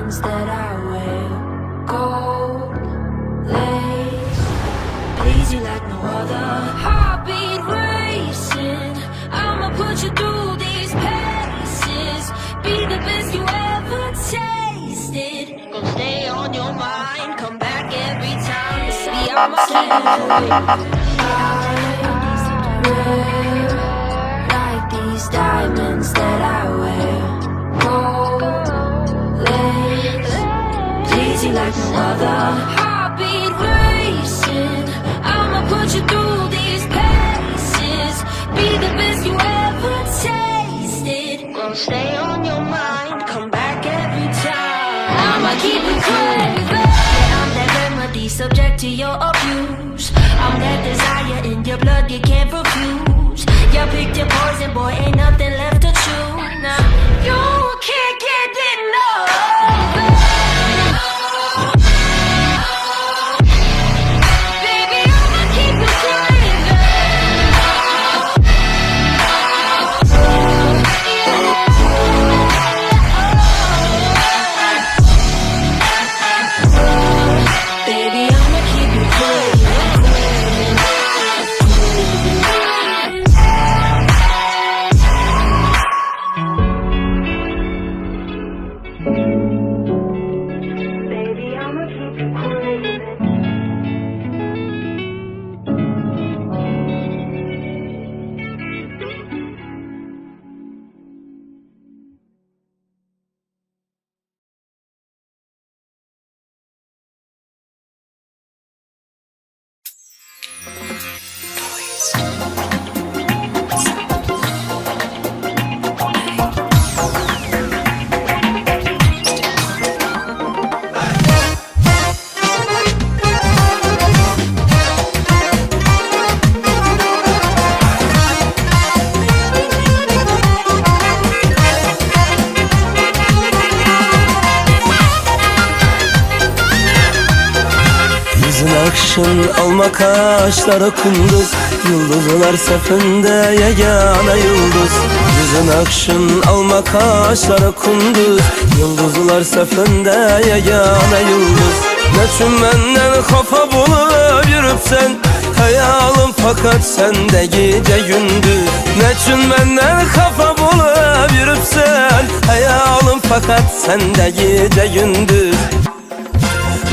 diamonds that I wear, gold lace, please you like no other. Heartbeat racing, I'ma put you through these paces. Be the best you ever tasted. Gonna stay on your mind, come back every time. Baby, I'ma keep like these diamonds that I wear, gold lace, please you like no other. Heartbeat racing, I'ma put you through these paces. Be the best you ever tasted. Gonna stay on your mind, come back every time. I'ma keep it craving. Yeah, I'm that remedy, subject to your abuse. I'm that desire in your blood you can't refuse. You picked your poison, boy, ain't nothing left to choose. Now you can't get enough. Baby, I'ma keep it craving. Baby, I'ma keep it craving. Baby, I'ma keep it craving. Akşın alma kaşları kunduz, yıldızlar sefinde yegane yıldız. Yüzün akşın alma kaşları kunduz, yıldızlar sefinde yegane yıldız. Neçün menden kafa bulup yürüpsen, hayalım fakat sende gece gündüz. Neçün menden kafa bulup yürüpsen, hayalım fakat sende gece gündüz.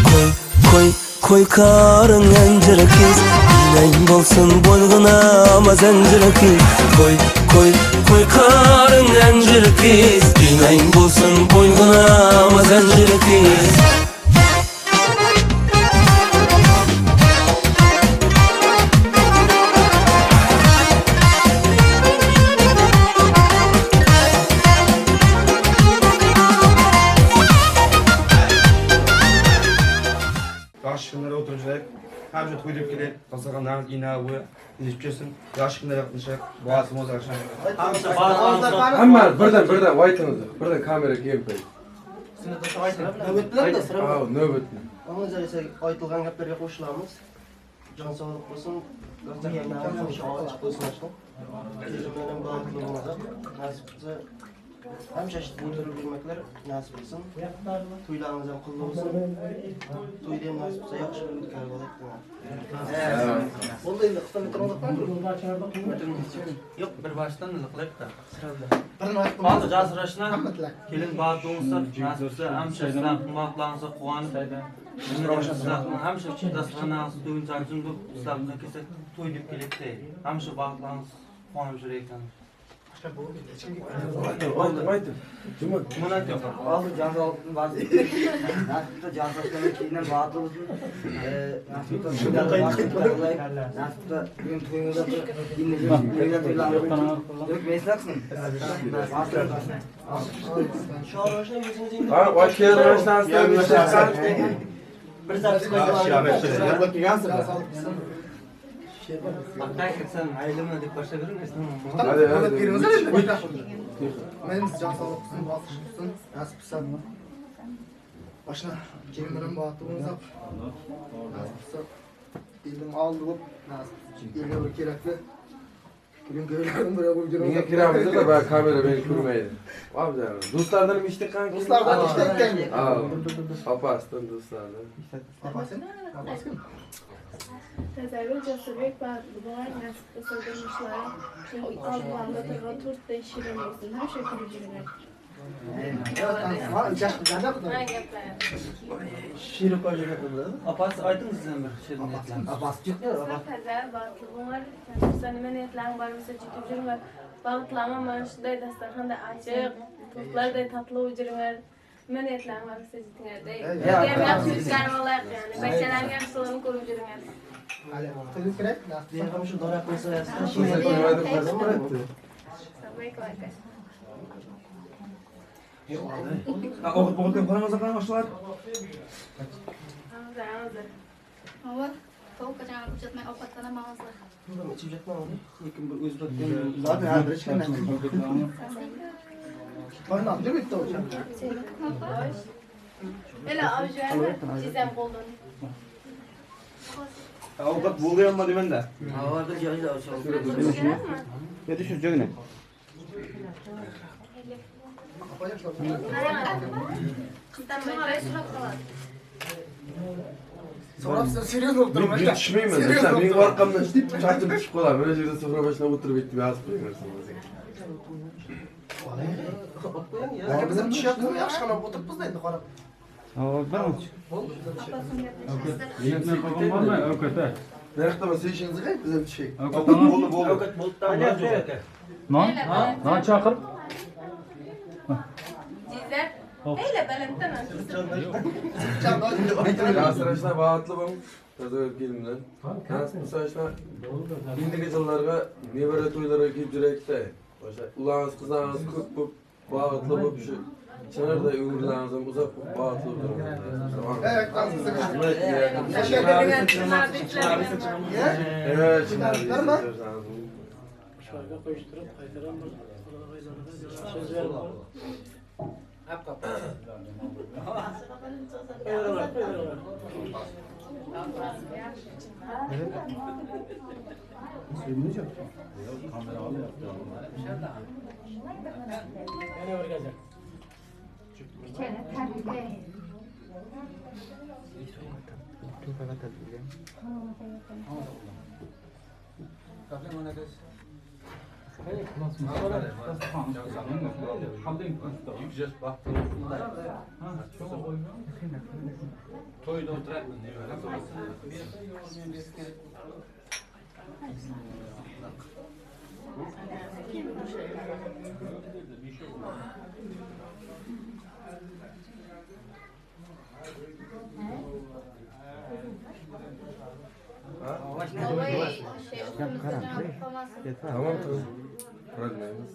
Koy koy koy karın encir kız, ineğin bolsun boynuna ama zencir kız. Koy koy koy karın encir kız, ineğin bolsun boynuna ama zencir kız. Yaşlılara oturacak, hem de koyduk gibi kasıkanlar inağı, ilişkisin, yaşlılara yaklaşacak, boğazımız akşam. Ama birden vaytınızı, birden kamera gameplay. Nöbetler de sıra var. Nöbetli. Ama ise aytılgan gaplarga qo'shilamiz. Jon sog'lik bo'lsin. Gazetalarni o'sha ochiq bo'lsin aslında. Kelimelerin bağlılığımıza nasip etsa hemşe işte oturup yemekler nasip etsin. Tuylarınız hem kıllı olsun. Tuydayım nasip etsa yaxşı bir ülke olacak. Oldu endi qisqa bitirmoqdan Yok bir baştan ılıqlayıp da. birini aytdim. Bazı jasırashna kelin bağ doğumsa nasipse hemşe sizden qılmaqlarınızı quvanıp hemşe dasturxonlarınızı doyuncaçın bu sizlarga kelsak to'y deb kelekdi. Hemşe bağlarınız quvanıp juraykan. Aytın. Mana yo'q. Aldı can sağlıklı bazı. Nasipte can sağlıklı kiyinen bağlı olsun. Nasipte nasipte bugün toyunuzda dinleyeceğim. Dök meslaksın. Ha, vakit başlansın. Bir zat Hakkay ketsen aylımına deb başlayvermaysan. Hadi hadi. Men jon sog'lik bo'lsin, nasib etsa. Başına kelimelerin bağlılığımıza nasip etsa. Elim aldı bu nasip. Elime bir kerakli. Bugün köylerim buraya bu videoyu. Niye kiramızda da ben kamera beni kurmaydı. Abi canım. Dostlardan mı içtik kanka? Dostlardan işte ekleyin. Al. Apastan dostlardan. Tezahürü Cesubek ve Dubai nasıl kısırmışlar. Almanya'da da Türk değiştirilmesin. Her şey kurulacak. Şirin koyacak yapıldı. Apas aytыңыз sizden bir şey niyetler. Bas çıkmıyor. Tezahür bağıtlı var. Sen ne niyetlen var mesela ciddi durumlar. Bağıtlama man şuday dastarxanda açık. Toplar da tatlı ucurlar. Men niyetlen var mesela ciddi nerede. Hem yaxşı işler olarak yani. Beşeler yaxşı olanı kurulacak. Hadi. Tezgah kerek. Diye kamışı dora koysa yazsın. Şuraya koymadım kızım bıraktı. Sabay kolay. Okup okup paramıza kalmışlar. Hazır. Ama tavuk kaçan uçatmaya avukatlarına mağazlar. Buradan içip yatma onu. Yekin bir öz bakayım. Zaten her biri çıkan. Bana ne yapıyor bitti o çan. Öyle avcılar çizem kolunu. Avukat buluyor mu demen de? Havada cahil olsun. Ne düşürecek ne? Sonra size seriyor doktorum. Ben yetişmeyeyim ben. Mesela benim arkamdan çarptım çıkıp kalan. Böyle şeyde sıfıra başına oturup bitti bir az koyuyorsun. Ya bizim bir şey yaptığımız yaxşı kana oturup biz deydi qara. Merakta sen işinizi kayıp bize bir şey. Avukat bolu bolu. Avukat bolup da Lan çakır. Cizem. Eyle belentten Asıraşına bağıtlı bana. Tezahür gelimden. Bu saçma indiki yıllarga nevere toylara gidip yürekte. Ulağınız kızağınız kök bu bağıtlı bu bir şey. Çınarda ömürlerinizden uzak bu bağıtlı durumda. Evet, kalsın. Evet, Toyda oturakmın. tamam tamam. Bırakmayınız.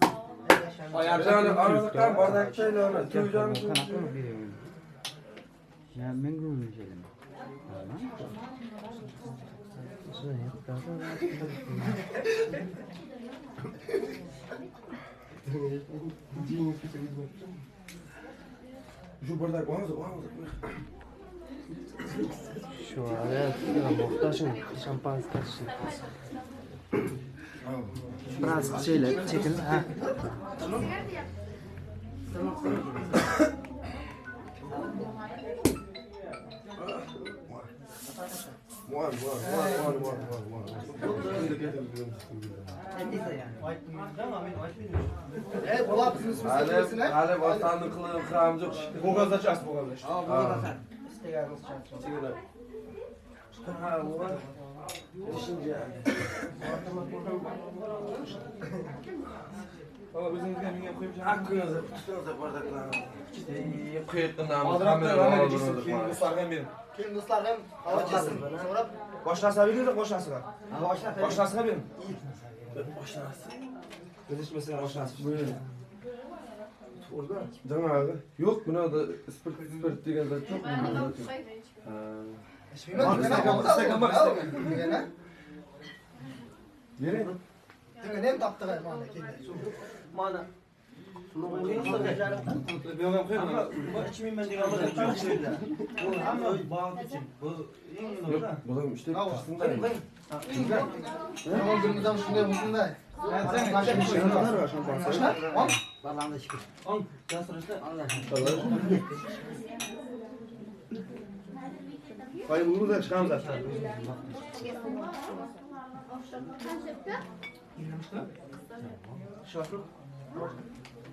Yani aralıktan bardak çayla ona tüyeceğim. Ya ben görmeyeceğim. Şu bardak var mı? Şu an muhtaçım. Şampanski karşı. Biraz şeyler çekin. Ha. Var. Bola bizim üstümüzde. Hale bastanın kılığın kıramcı yok. Boğazda ças boğazda. İsteganız çarpın. Ha, bu var. Düşünce yani. Valla bizim kendine koyacağım. Hakkınızı tutuyorsa bardaklarını. Kıyıtlı namı. Adrakta ne diyeceksin? Kim dostlardan benim. Kim dostlar hem hava kesin. Sonra Boşnası biliyoruz boşnasılar. Boşnasılar benim. Boşanası. Biz mesela boşnası. Buyurun. Orada. Can abi. Yok buna da spırt degan da çok mu? İstegan bak istegan. Yere. Dinle nem taptı galiba. Mana Şunu koymayın da canım. Ama bağlı için. Bu iyi olur da. Bulalım işte kırsın da. Olduğumuzdan şunday olsun da. Balanda çıkıyor. On. Yasırışta. Hayır bunu da çıkalım zaten. Şafır.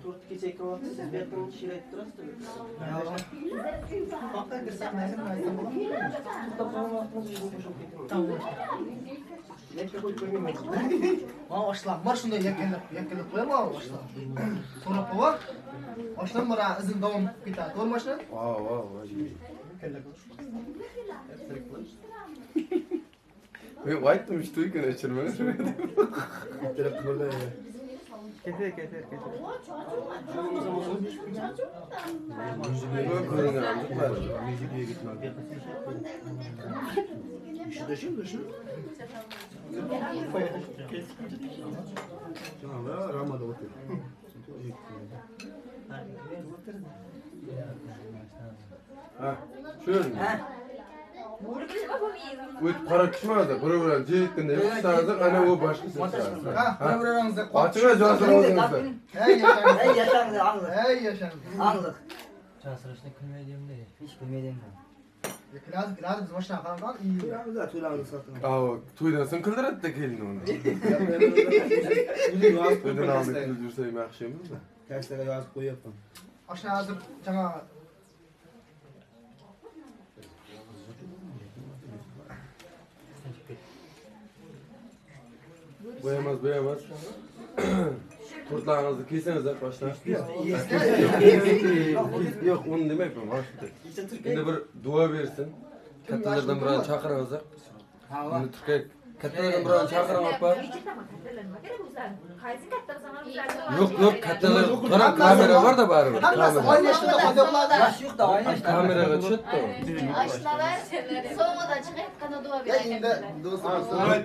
Turt keçek kavat siz bir yakın şire ettirasınız. Hakka girsek neyse neyse. Tamam. Ne koy koymayın. Ma başla. Mar şunda yakınlık koyma ma başla. Sonra kova. Baştan bana izin devam biter. Doğru başla. Wow. Ben white'ım işte uygun açırmanı. Direkt böyle. Getir. Böyle kurun aldık var. Müziğe gitmem. Şu. Tamam ya Ramada otur. Ha, şöyle. Bu para kışmazdı. Buradan cihitten de sardık. Ana o başka ses. Ha, buranızda Açığa cevap alıyorsunuz. Hey yaşandı. Hey yaşandı anlık. Hey yaşandı. Anlık. Çasırışta kılmayacağım değil. Hiç bilmediğim Kiraz biz başına kalan iyi. Biraz daha tüylerini satın. Aa, tuydansın kıldırat da kelin onu. Bunu yazıp Tuydan koyup aldık tersine. kıldırsayım akşamı da. Tersine yazıp koyup. Aşağı hazır cana Boyamaz. Kurtlarınızı keseniz baştan. Yok onu demek mi? Şimdi bir dua versin. Kattalardan bir an çakırınız. Bunu Türkiye kattalardan bir an çakırın apa. Yok kattalar. Karan kamera var da bari. Nasıl 10 yaşında adamlar Yaş yok da aynı yaşta. Kamera çıktı. Aşılalar soğuma da çıkıp kana dua ya indi dostum.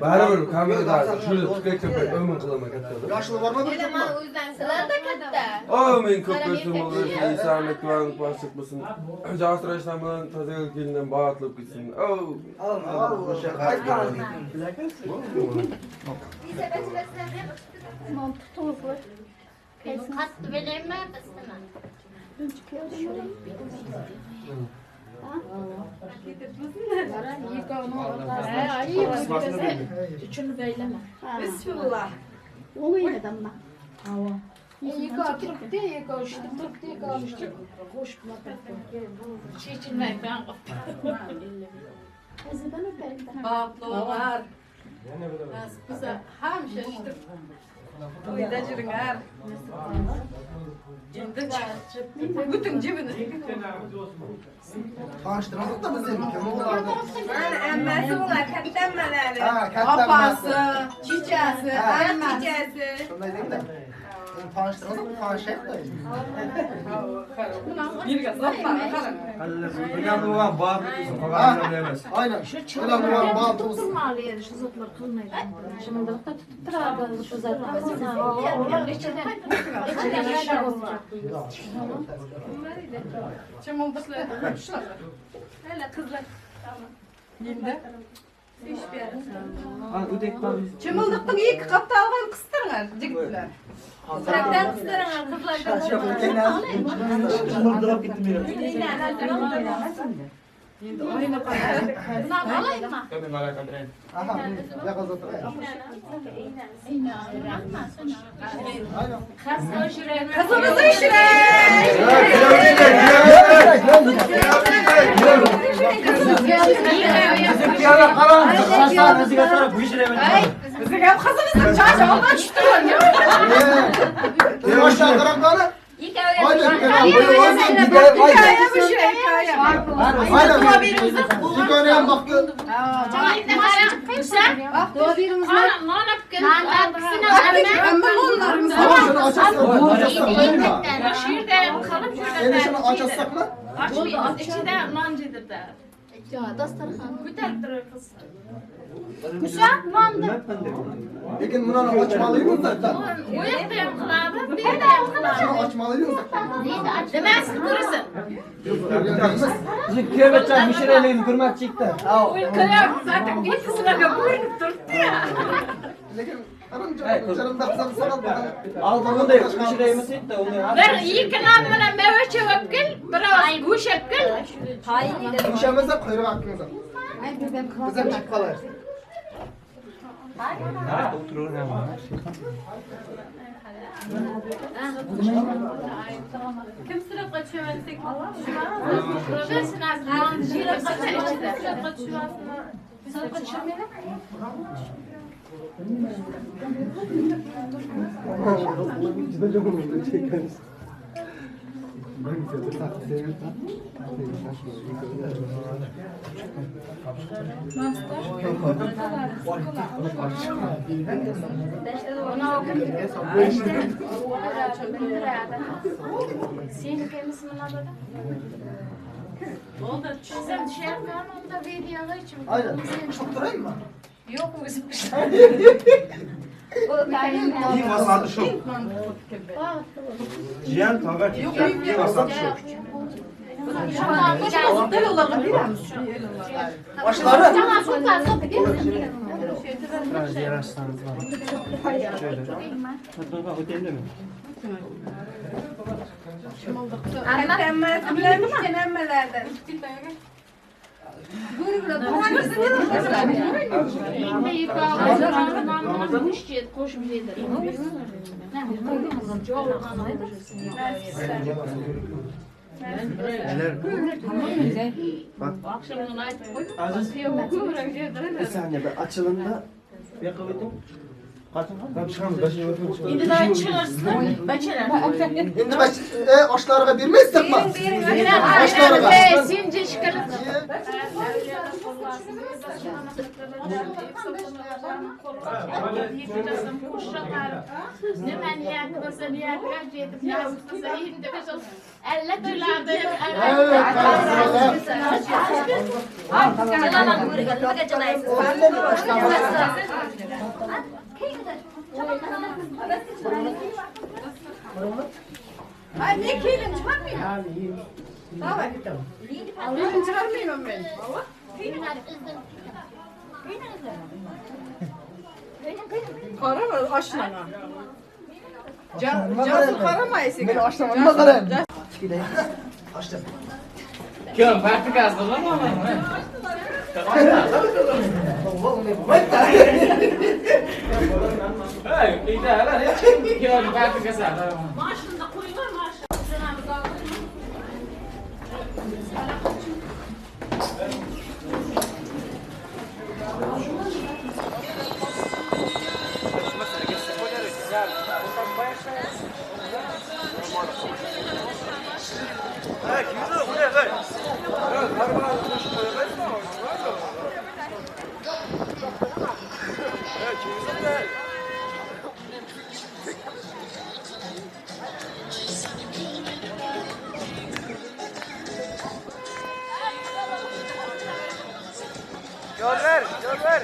Bari bir kamera da şurada Türkiye köpek ömür kılama kattalar. Yaşlı var mı bir Ama o yüzden sılar da katta. O men köpürsün olur. İsamet duanı başlık mısın? Jastra İslam'dan tazeli gelinden bağıtılıp gitsin. Kattı vereyim mi? İstemem. Üçünü beyleme. Bismillah. Onu yine damla. Yıka oturup diye yıka uçtuk diye kalmıştık. Hoş bulduk. Çiçilmek ben Kızıdan öperim. Bağlı var. Nasıl ham şaştım. Uyda jürünger. Bütün cibini. Tanıştırmadık da bizim kemoğullarda. Emmesi ular kattan manali. Ha, kattan Apası, çiçesi, anne çiçesi. Şunday değil de. Tanıştırmadık tanıştık da. Bir gaz yapma. Önemli olan bağlı kısım. Fakat önemli. Aynen. Şu Önemli olan çılgınlar bağlı olsun. tutturmalı yani şu zatlar kılmayın. Şimdi da tutup durardı şu zatlar. Onlar içeriden yaşar olacak. Çamıldıklı. Hele kızlar. Yinde. Çamıldıktın iyi ki kapta algan kıstırın cıktılar. Bıraktan kıstırın kızlar. Çamurdurup gittim biraz. Bunlar alayım mı? Aha. Yakaz otur. Aynen. Kızımızı işine. Bizi gel kızımızın çocuğu ondan çıktırın ya. Bir aşağı tarafları. Aynen. Hikaye bu şey hikaye. Aynen. Bir önemli baktı. Ama şunu açarsak mı? Açarsak mı? Elini şunu açarsak mı? İçinde nancıdır da. Ya dasturxon. Ko'tarib turar qiz. Kuşak mamdı. Lekin buni ochmalıyız da. O yoqda ham qiladi, bu yerda ham qiladi. Ochmalıyız. Nimasi ko'rasan? Bizni kuyovacham mishirayligini ko'rmoqchiydi. Ko'ryapti, zaten ikkisilarga ko'rinib turibdi ya. Lekin qaramda qisam so'rab Aldığında müşireyimiz de onu ya. Bir ikki non bilan meva chevib kel, biroz bo'shab kel. O'shamizda quyruq haqqimiz. Bizam chiqib qolar. Kim sirapqa tushaman desek, sirapqa tushyapsizmi? Sirapqa tushamayman. Juda jo'mum chekamiz. Seniki misli nima Oldu, tushsam tushyapman, unda videoga ichim. Aynen. Çok durayım mı? Yo'q, o'zim İyi maslahatı şu. Cihan tavır. İyi maslahatı şu. Başları. Bir saniye ben açılımda yakalaydım. Endi daha çıkarsın. Endi oshlarga bermaysizmi? Oshlarga. Sen jeshkalar. Ne kelin çıkarmıyor? Tamam. Çıkarmıyorum ben. Karama aşlana. Canım karamayısın. Ben aşlamamda kalayım. Açtım. Kim? Farklı gazlı var mı? Hey, iyi de hala. Kim? Farklı gazlı. Maaşında koyuyor maaşında. Yol ver, yol ver.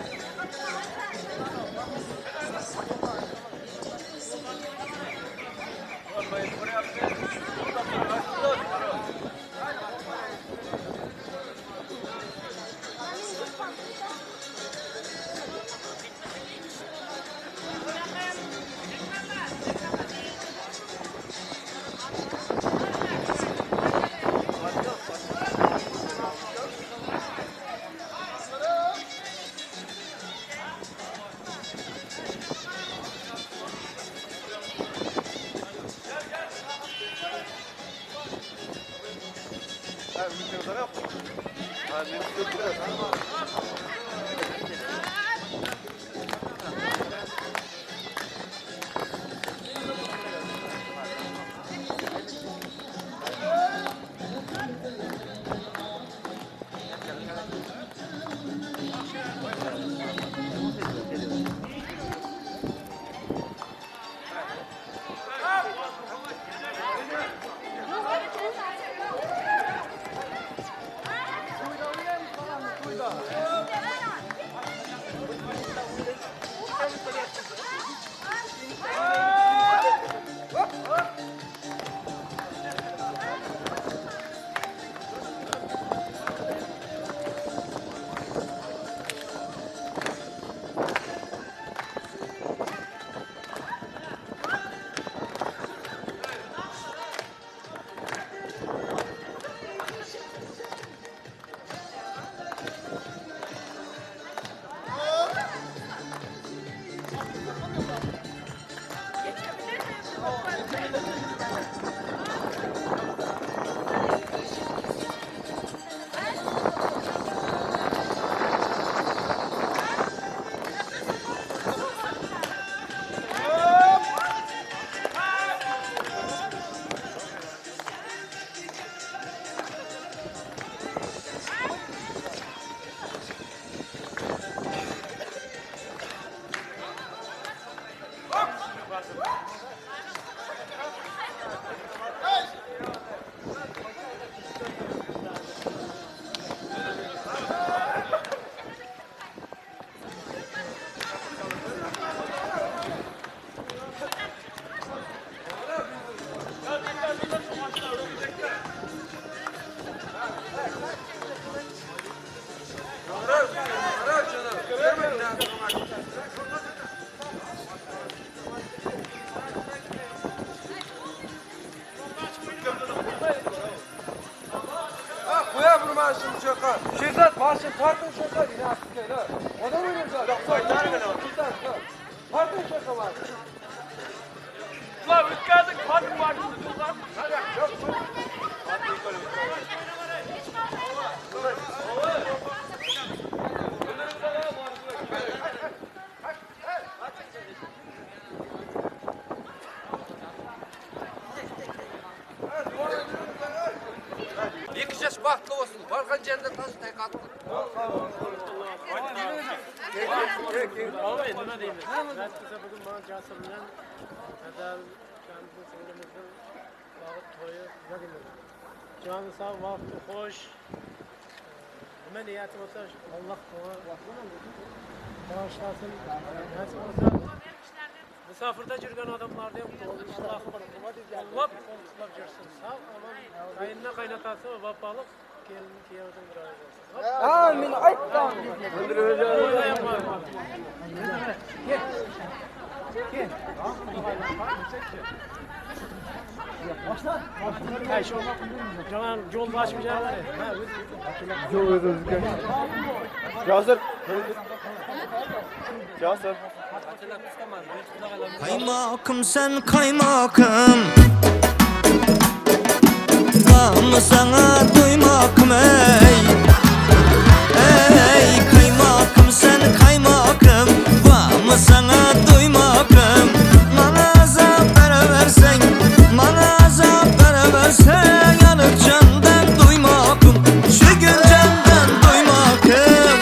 Şehzat marşın tartın şaka yine asıklayın ha. Adam oynayın zaten. Tartın şaka var. Ulan ülkedik tartın var. Yıkacağız bahtlı olsun. Varkan yerden taşı tek attı. Olmayın, buna değil mi? Ben size bugün bana Casır bilen Kadar kendisi sınırımızın vakit toyu ne demek? Canı sağ vakti hoş. Hemen niyetim olsa Allah bana bağışlasın. Niyetim olsa misafirde yürüyen adamlar da yoktu. Allah Allah görsün. Sağ aman kayınına kaynatası ve babalık gelini kıyafetin bir araya olsun. Amin. Ayıptan. Öyle yapma. Hey şu Canan yol başmayacaklar. Yol özgür. Casır. Casır. Kaymakım sen kaymakım, var mı sana duymakım ey? Ey kaymakım sen kaymakım, var mı sana duymakım? Bana azap versen, bana azap versen, yanıp candan duymakım, şu gün candan duymakım.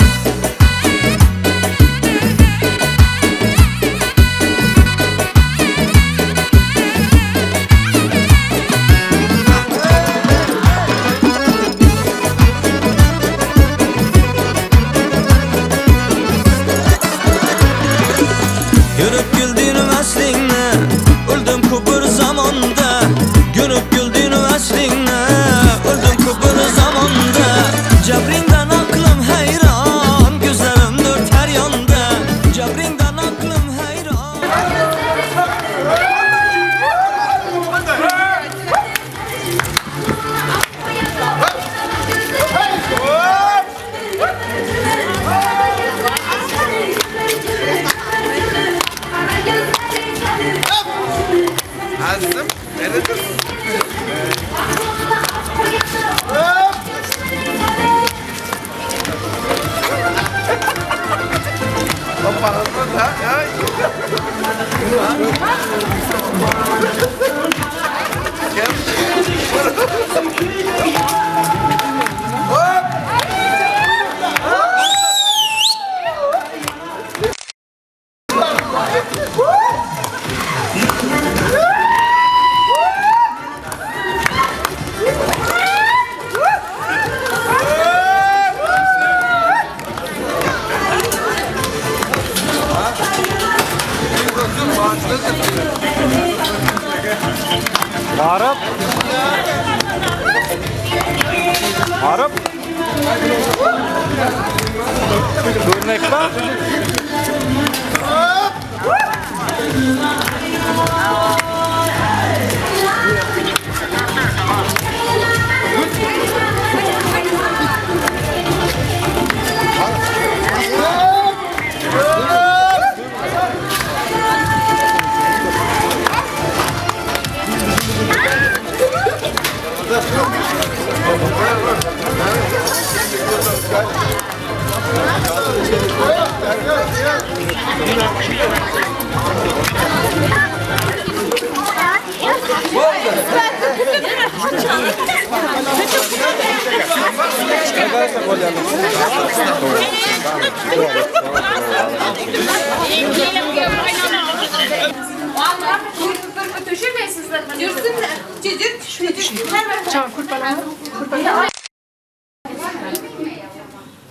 Görnek bak.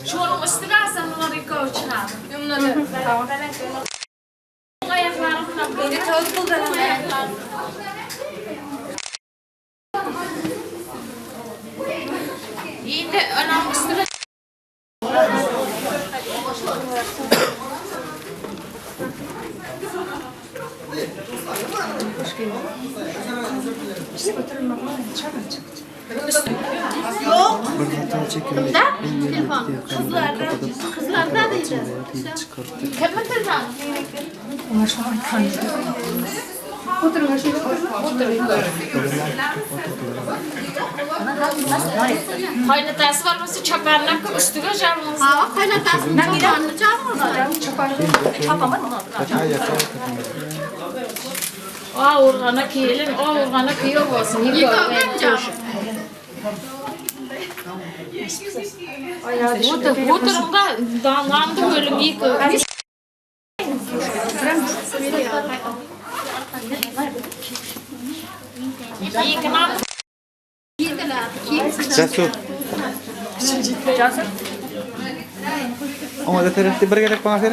Şunun üstüne alsam bunları yıkavuşuna. Yumladı. Ayaklarımdan beni toz buldan ayaklarım. Yine anam üstüne. Yok. Da? Telefon. Kızlardan diyeceğiz. Kimin telefonu? Kaynatası var mısın? Çaparlar üstüne camımız. Ha, kaynatası. Ben bir anlayacağım mı? Çaparlar. O urgana kiyelim, o urgana kiyo olsun. Yıkayacağım. Bu durumda dağlandı ölüm yıkayacağım. Yıkayacağım. Cesur. Ama da tarafta bir gerek bana ver.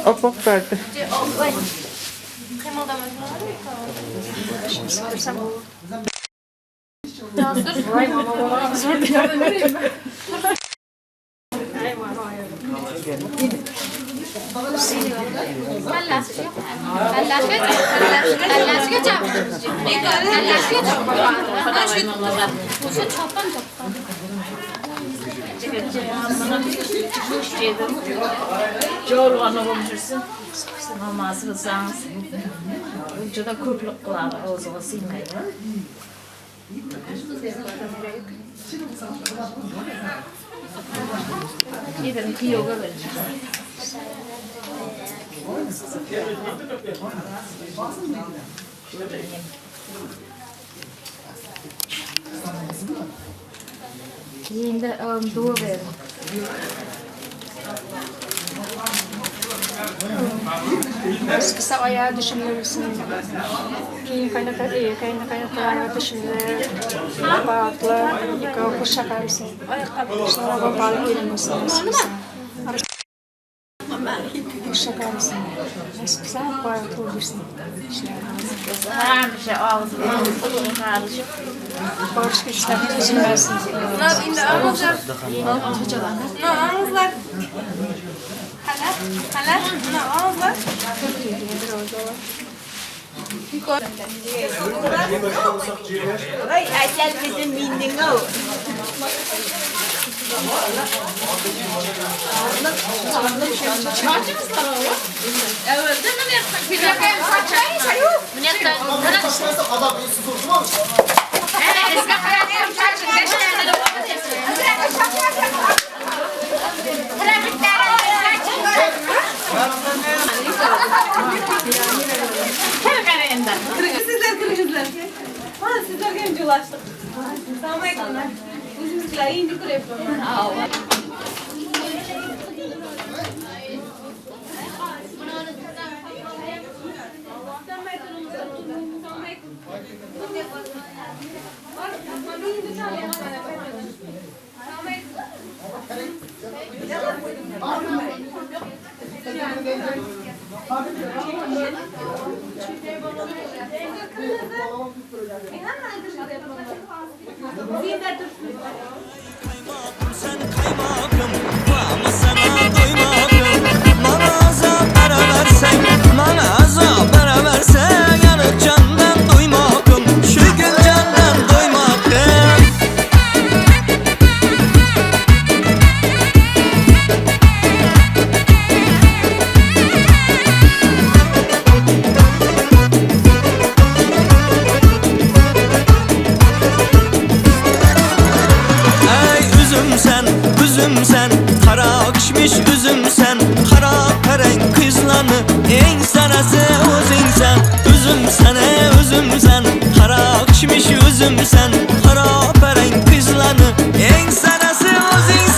Hop verdi. Jol anlamamırsın. Namaz kılsanız. Vücuda köprülük kılar, ağzına silmeyin. Gidin kiyoga verin. Yine dua verin. Kısa ayağa düşünürsün. Kaynak ayağa düşünür. Bağlı, yıkayıp kuş çakarsın. Sonra bağlı gelmesin. Kuş çakarsın. Kısa bağlı olursun. Her bir şey ağzından karışık. Barış güçlerini üzülmezsin. Şimdi ağızlar. Ağızlar. Halat. Ağızlar. Ay, ayel bizim mindin o. Çarşımızlar oğlum. Evet, değil mi? Bir dakika saçayı sayıyor. Minnetten. Evet, eski hayatım çarşı. Geçenlerde de bu Sizler kırgızlar. Bana sizler gelince ulaştık. Selamun aleyküm. Bizimkiler indi kurep. Zindar üzümsen, üzümsen Qara kişmiş üzümsen Qara pereng kızlanı Eng sarası o'zingsan Üzümsen, üzümsen Qara kişmiş üzümsen Qara pereng kızlanı Eng sarası o'zingsan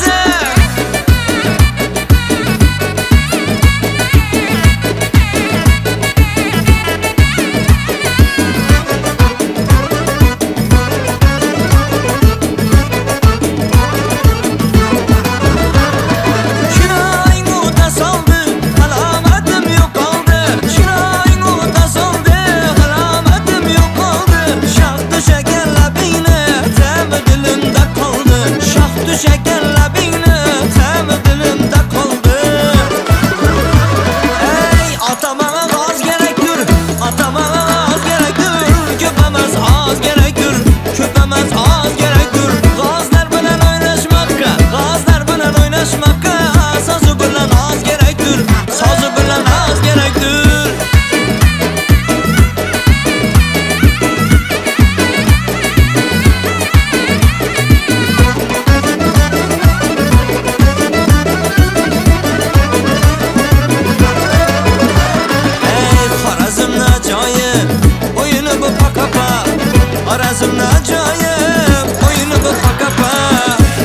Arazımın acayip oyunu bu pakapa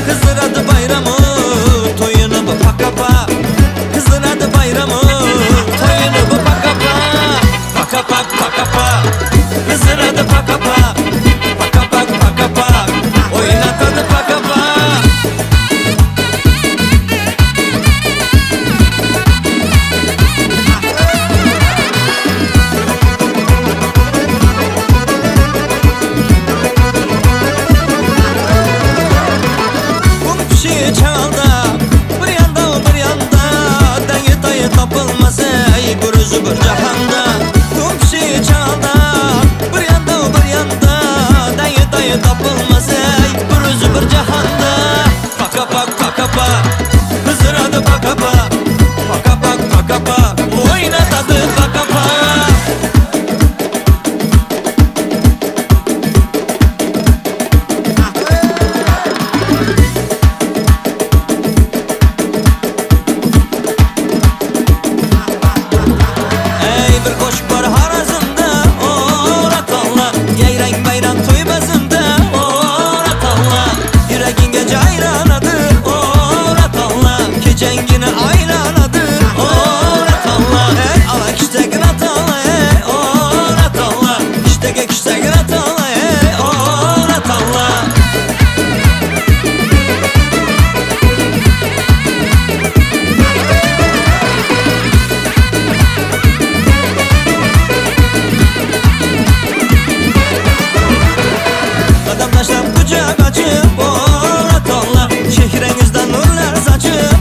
Kızlar adı bayramı toyunu bu pakapa Kızlar adı bayramı toyunu bu pakapa Pakapa pakapa Kızlar adı pakapa Pakapa pakapa Oyuna tadı pakapa Tapılmaz ey buruzu bir cahanda Kumşi çağda bir yanda Dayı tapılmaz ey buruzu bir cahanda Pakapak pakapa Hızır adı pakapa Pakapak pakapa Oyna tadı pakapa Cengine aylanadı Orat Allah Ey ala kiştegin atala ey Orat Allah Kiştege kiştegin atala ey Orat Allah Adam taşlar kucak açıp Orat Allah Şehrinizden nurlar saçıp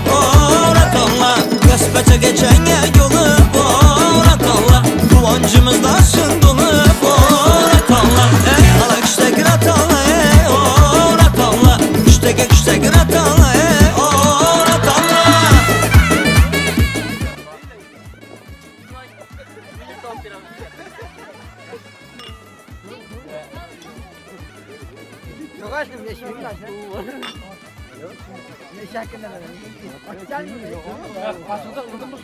Gözpeçe geçen yolu Orat Allah Kıvancımızda şındulu Orat Allah Ey ala kişte girat Allah ey Orat Allah Kişte girat Allah ey Orat Allah Yok aşkım ne şey mi aşkım? Ne şarkı ne böyle? Açacak mı? Açıldı vurdun mu?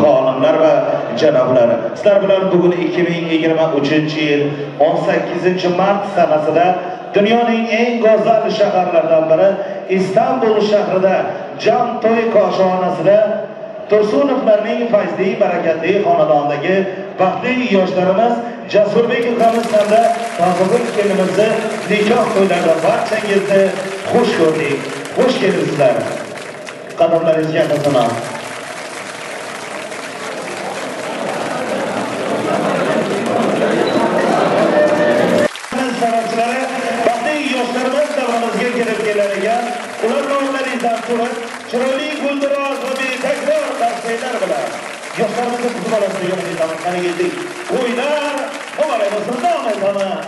xonimlar va janoblar, sizlar bilan bugun 2023-yil 18-mart sanasida dunyoning eng go'zal shaharlaridan biri Istanbul shahrida jam to'y koshonasida Tursunovlarning fayzli barakatli xonadonidagi baxtli yoshlarimiz Jasurbek ukamiz hamda Tohirul kelimizni nikoh to'ylarida barchangizni xush ko'rdik. Xush kelibsizlar. Qadamlaringizga qasam. Sanatçıları baxtli yoshlarimiz davramizga kelib kelar ekan. Ular nomlaringizdan turib, chiroyli guldiroz va betakror tavsiyalar bilan yoshlarimizni kutib olasiz degan umiddaman. Qani keldik. To'ylar muborak bo'lsin, davom etaman.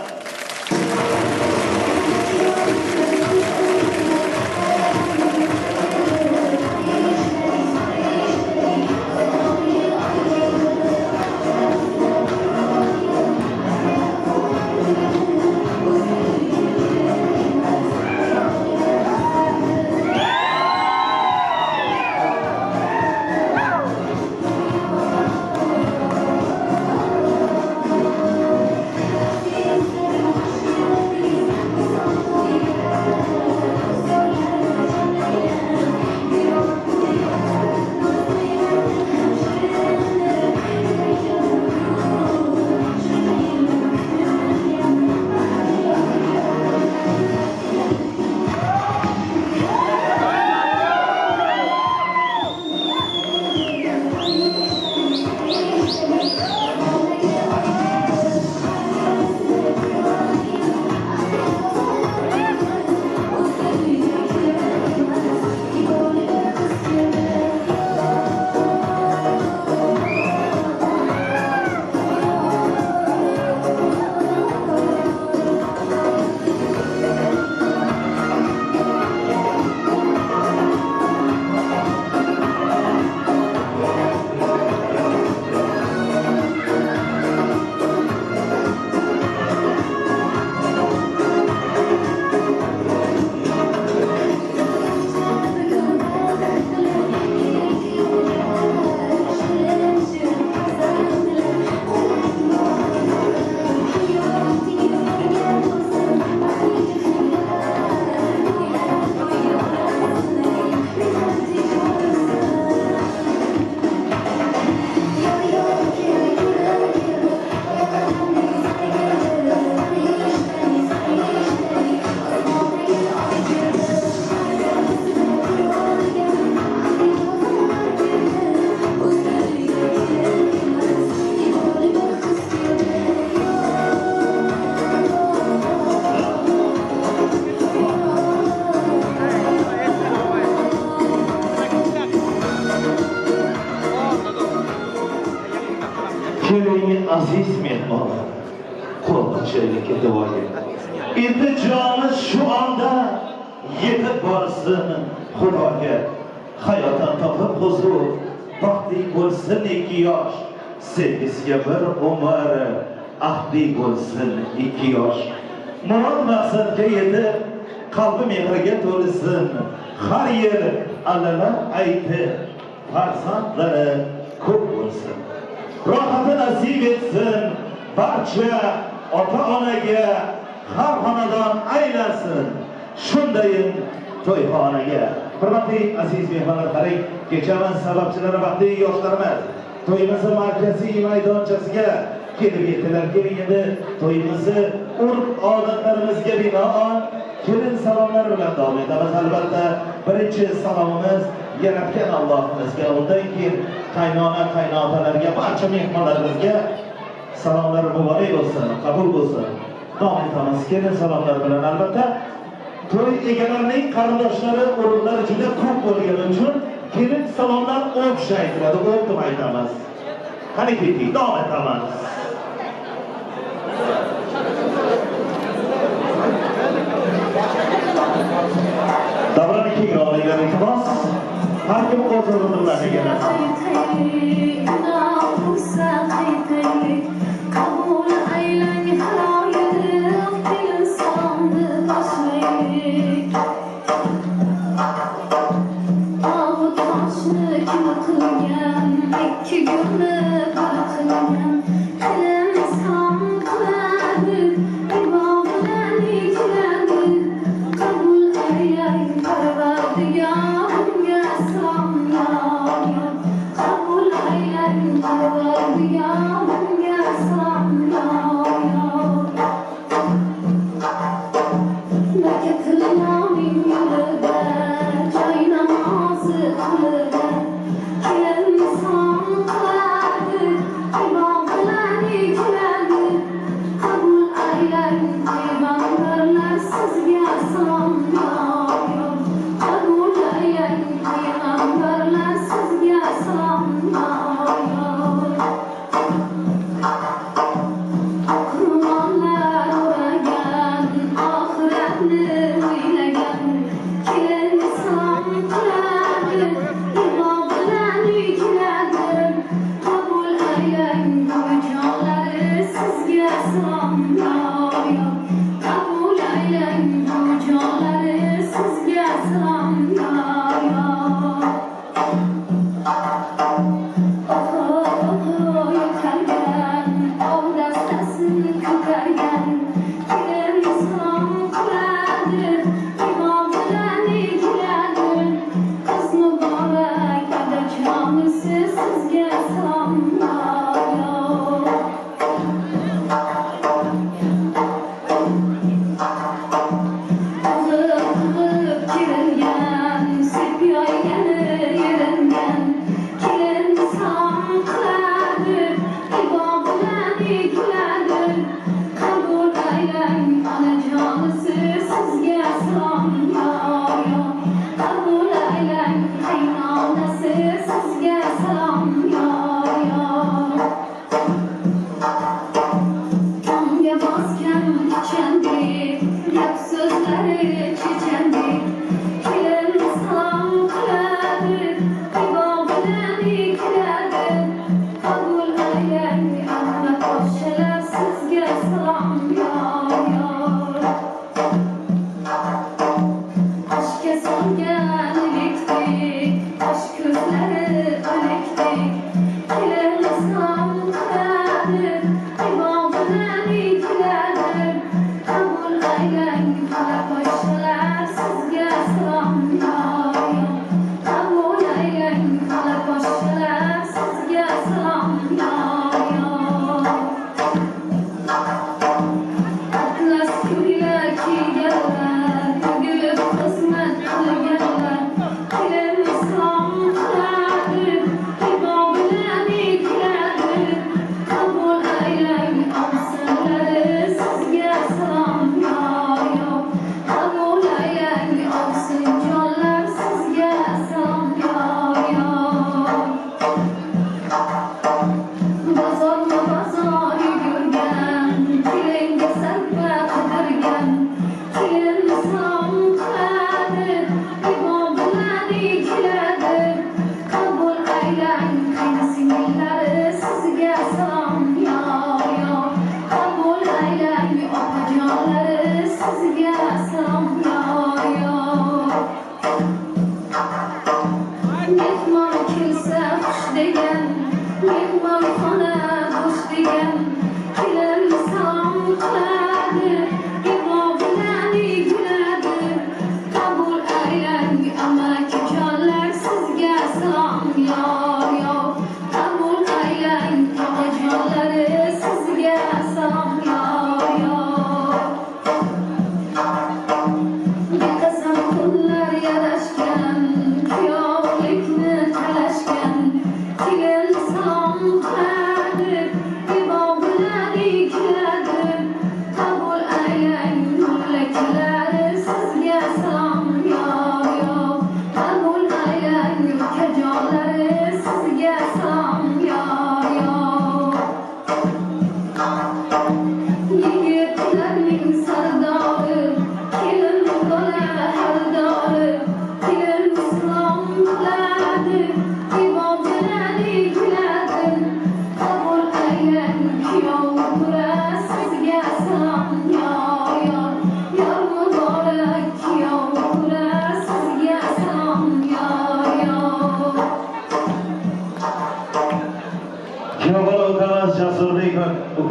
Keling aziz mehmon, qo'rqinchlikka duoga. İltijomiz şu anda yetib borsin Xudoga. Hayotdan topib huzur, baxtli bo'lsin 2 yosh, sevgisiga bir umr, ahdi bo'lsin 2 yosh. Murod maqsadga yetib, qalbi mehriga to'lsin. Har yil allalar aytib, farzandlari ko'p bo'lsin. Rohatı nasip etsin barcha ota-onaga, har xonadon aylansin shundayin to'yxonaga. Hurmatli aziz mehmonlar, qarang, kechamiz sababchilari baxtli yoshlarimiz to'yimizni markaziy maydonchasiga kelib yetdilar. Keling endi to'yimizni urf-odatlarimizga binoan kelin salomlari bilan davom etamiz. Albatta birinchi salomimiz yaratgan Allohimizga, undan keyin qaynona qaynotalarga, barcha mehmonlarimizga salomlar muborak bo'lsin, qabul bo'lsin. Davom etamiz kelin salomlar bilan. Albatta to'y egalarining qarindoshlari, o'rinlar juda ko'p bo'lgani uchun kelin salomlar o'xsha aytiladi, o'qib aytamiz. Qani keting, davom etamiz. Davron ikkiga olinglar, iltimos. Har kim o'z o'rinlariga keladi. Iki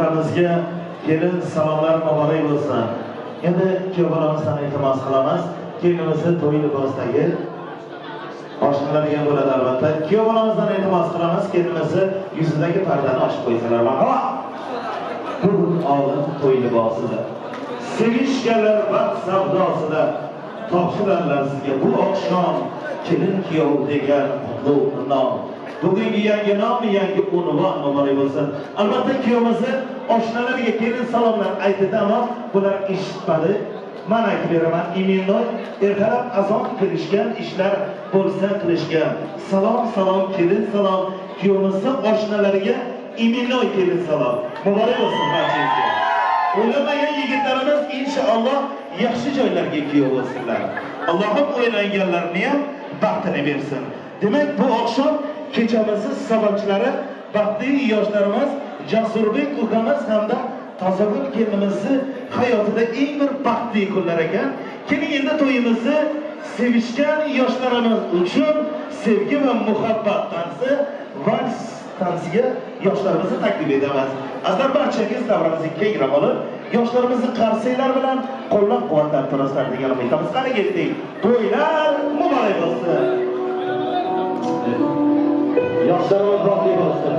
ukamizga kelin salomlar muborak bo'lsin. Endi kuyovlarimizni iltimos qilamiz. Kelinimizni to'y libosidagi oshxonalarga bo'ladi albatta. Kuyovlarimizdan iltimos qilamiz. Kelinimizni yuzidagi pardani ochib qo'ysalar. Marhaba. Bugun oldin to'y libosida. Sevishganlar baxt savdosida topshirarlar sizga bu oqshom kelin kuyov degan qutlug' nom. Bugungi yangi nom, yangi unvon muborak bo'lsin. Albatta kuyovimizni oshnalarga kelin salomlar aytdi, ammo bular eshitmadi. mana beraman iminnoy ertalab azon kirishgan ishlar bo'lsa qilishgan. Salom kelin salom kuyovimizni oshnalariga iminnoy kelin salom. Muborak bo'lsin barchangizga. O'ylamagan yigitlarimiz inshaalloh yaxshi joylarga kuyov bo'lsinlar. Allohim o'ylanganlarni ham baxtini bersin. Demak bu oqshom kechamizni sababchilari baxtli yoshlarimiz Jasurbek ukamiz hamda Tozagul kelinimizni hayotida eng bir baxtli kunlar ekan. Keling endi to'yimizni sevishgan yoshlarimiz uchun sevgi va muhabbat tansi vals tansiga yoshlarimizni taklif etamiz. Azar barchangiz davramizga kengrab olib, yoshlarimizni qarsiylar bilan qo'llab-quvvatlab turasizlar degan umidamiz. Qani ketdik. To'ylar muborak bo'lsin. Yoshlarimiz baxtli bo'lsin.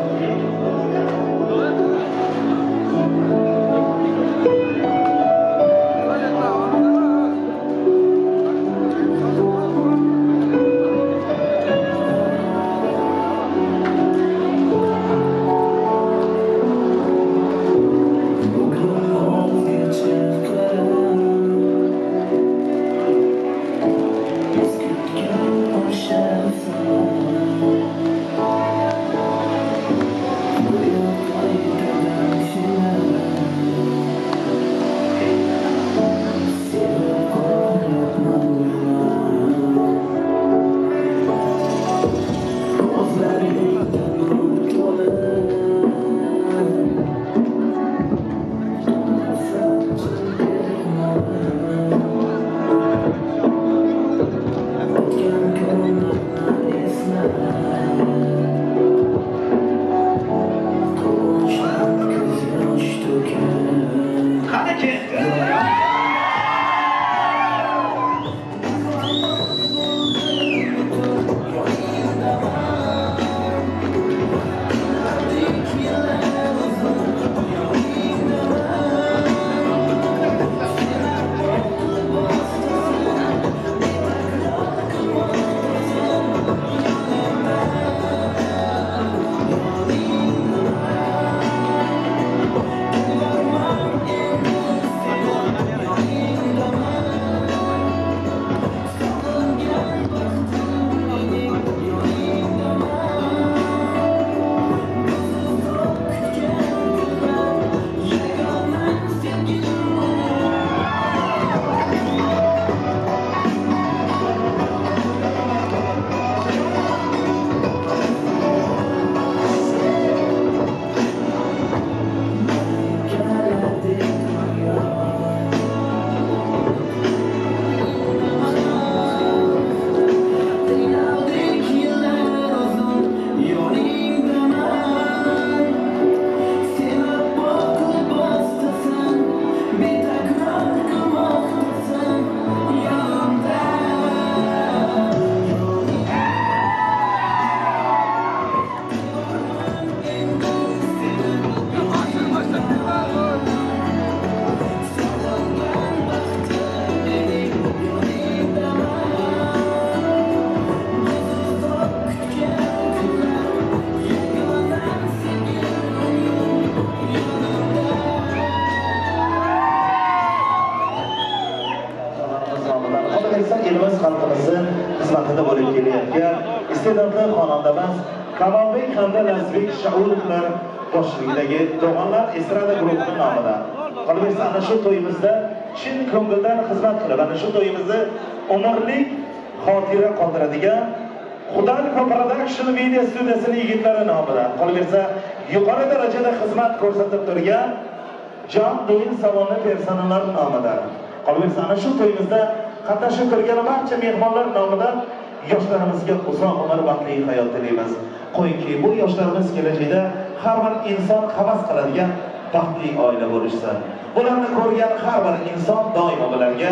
Elimiz xalqimizni xizmatida bo'lib kelayotgan iste'dodli xonandamiz Kamolbek hamda Lazbek Shaurovlar boshchiligidagi To'g'onlar estrada guruhining nomidan qolaversa ana shu to'yimizda chin ko'ngildan xizmat qilib, ana shu to'yimizni umrlik xotira qoldiradigan Xudalko Production video studiyasining yigitlari nomidan qolaversa yuqori darajada xizmat ko'rsatib turgan Jon Do'yin saloni personallari nomidan qolaversa ana shu to'yimizda qatnashib turgan barcha mehmonlar nomidan yoshlarimizga uzoq umr baxtli hayot tilaymiz. Qo'yki bu yoshlarimiz kelajakda har bir inson havas qiladigan baxtli oila bo'lishsin. Bularni ko'rgan har bir inson doimo ularga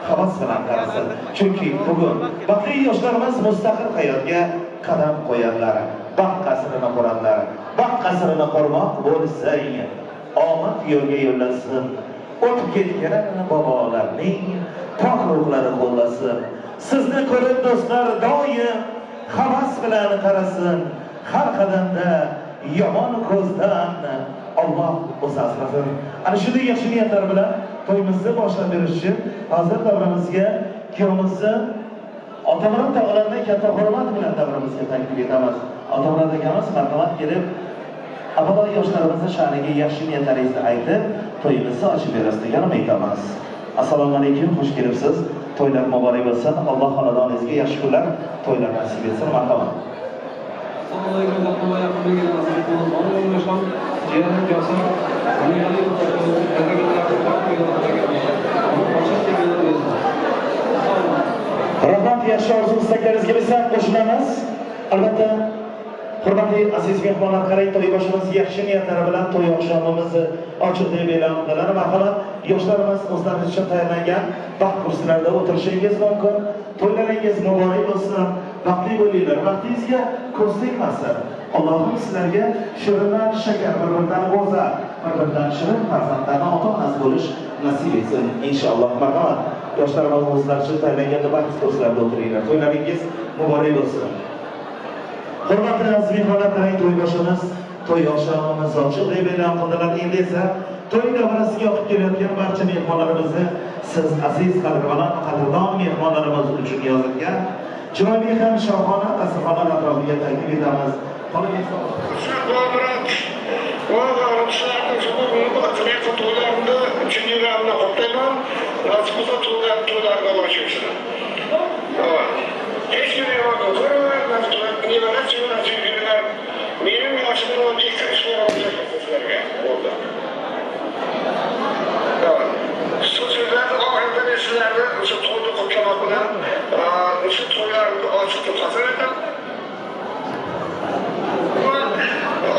havas bilan qarasin. Chunki bugun baxtli yoshlarimiz mustaqil hayotga qadam qo'yadilar. Baxt qasrini quradilar. Baxt qasrini qurmoq bo'lsa, omad yo'lga yo'llasin. O'tib ketgan bobolarning pok ruhlari qo'llasin. Sizni ko'rib do'stlar doim havas bilan qarasin. Har qadamda yomon ko'zdan Alloh o'zi asrasin. Ana shunday yaxshi niyatlar bilan to'yimizni boshlab berish uchun hozir davramizga kuyovimizni Otamurod tog'alarini katta hurmat bilan davramizga taklif etamiz. Otamurod akamiz marhamat kelib, avvalo yoshlarimizni sha'niga yaxshi niyatlaringizni aytib, to'yimizni ochib berasiz degan umid etamiz. Assalomu alaykum, xush kelibsiz. To'ylar muborak bo'lsin. Alloh xonadoningizga yaxshi kunlar, to'ylar nasib etsin. Marhamat. Assalomu alaykum, rahmatullohi Rahmat, yaxshi orzu istaklaringizga esa qo'shilamiz. Albatta, hurmatli aziz mehmonlar, qarang, to'y boshimiz yaxshi niyatlari bilan to'y oqshomimizni ochiq deb e'lon qiladi. Marhamat, yoshlarimiz o'zlari uchun tayyorlangan vaqt kursilarda o'tirishingiz mumkin. To'ylaringiz muborak bo'lsin, baxtli bo'linglar. Baxtingizga ko'z tegmasin. Allohim sizlarga shirinlar, shakar, bir-biridan go'zal, bir-biridan shirin farzandlarni ota-onasi bo'lish nasib etsin inshaalloh. Marhamat, yoshlarimiz o'zlari uchun tayyorlangan vaqt kurslarida o'tiringlar. To'ylaringiz muborak bo'lsin. Hurmatli aziz mehmonlar, qarang, to'y boshimiz, to'y oqshomimiz ochiq deb e'lon qildilar. Endi esa to'y davrasiga oqib kelayotgan barcha mehmonlarimizni siz aziz qadrdon mehmonlarimiz uchun yozilgan chiroyli ham shohona dasturxonlar atrofiga taklif etamiz. Benim yaşımda bir kısmı olacak sizlerge oldu. Evet. Sözlerde ahirde sizlerde şu toydu kutlamakla şu toylarını açık tutasın edim.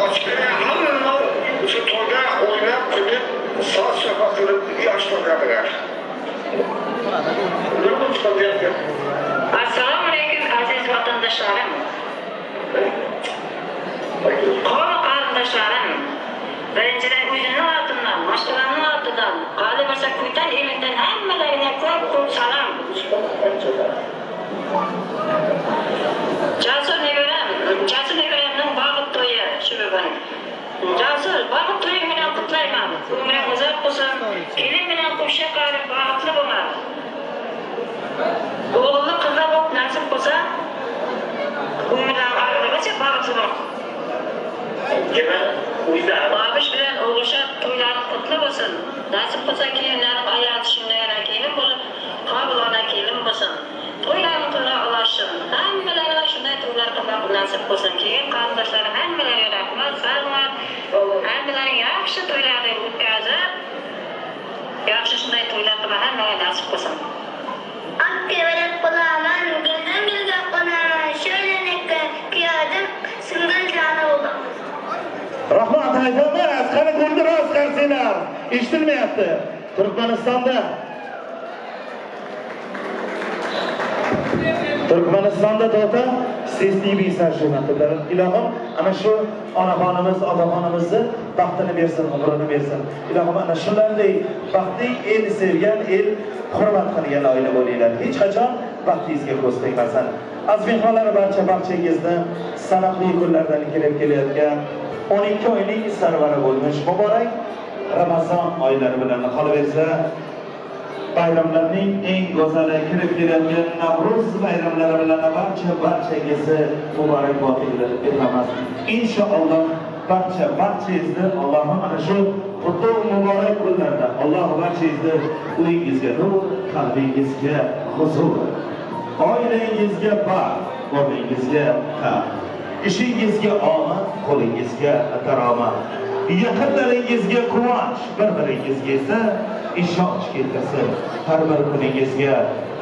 Açıkları hamına şu toyda oynayıp kılıp saat sefa kılıp yaşta kadar. Assalamu alaikum aziz vatandaşlarım. Konu kardeşlerim, birinciden yüzünün altından, başkalarının altından, kalibasa kuytan elinden hemmelerine çok salam. Casur Neverem'nin bağıt toyu şu bugün. Casur, bağıt toyu bilen kutlayman. Ömrüm uzak olsun, gelin bilen kuşa karı bağıtlı bulmam. Oğullu kızla bok nasip olsa, ömrüm ağırlığı bağıtlı bulmam. Babiş bilen oğuşa toyların kutlu olsun. Nasip olsa kelinlerin ayağı düşünleyene kelin bulup, kabulana kelin olsun. Toyların toyuna ulaşsın. Hemmelerine şunday toylar kılmak nasip olsun. Keyin kardeşlerim hemmelerine rahmat, sarmar. Hemmelerin yakşı toyları utkazıp, yakşı şunday toylar kılmak hemmelerine nasip olsun. Akkeverek kulağıman, gülden gülden kulağıman, şöyle nekke kıyadım, sıngal canı oldum. Rahmat aytamiz, qani guldiroz qarsinglar. Eshitilmayapti. Turkmanistonda to'ta SSTV sarjimatidir. Ilohim ana shu onaxonimiz, otaxonimizni baxtini bersin, umrini bersin. Ilohim ana shunday baxtli el sevgan el, hurmat qilgan oila bo'linglar. Hech qachon baxtingizga ko'z tegmasin. Aziz mehmonlar, barchangizni sanoqli kunlardan kelib kelayotgan 12 oyning sarvari bo'lmish muborak Ramazon oylari bilan qolaversa, bayramlarning eng go'zali kirib kelayotgan Navro'z bayramlari bilan barchangizni muborakbod etamiz. Inshaalloh barchangizni Allohim ana shu qutlug' muborak kunlarda Alloh barchangizni uyingizga nur, qalbingizga huzur, oilangizga baxt, o'rningizga taxt, ishingizga omad, qo'lingizga daromad, yaqinlaringizga quvonch, bir-biringizga esa ishonch keltirsin. Har bir kuningizga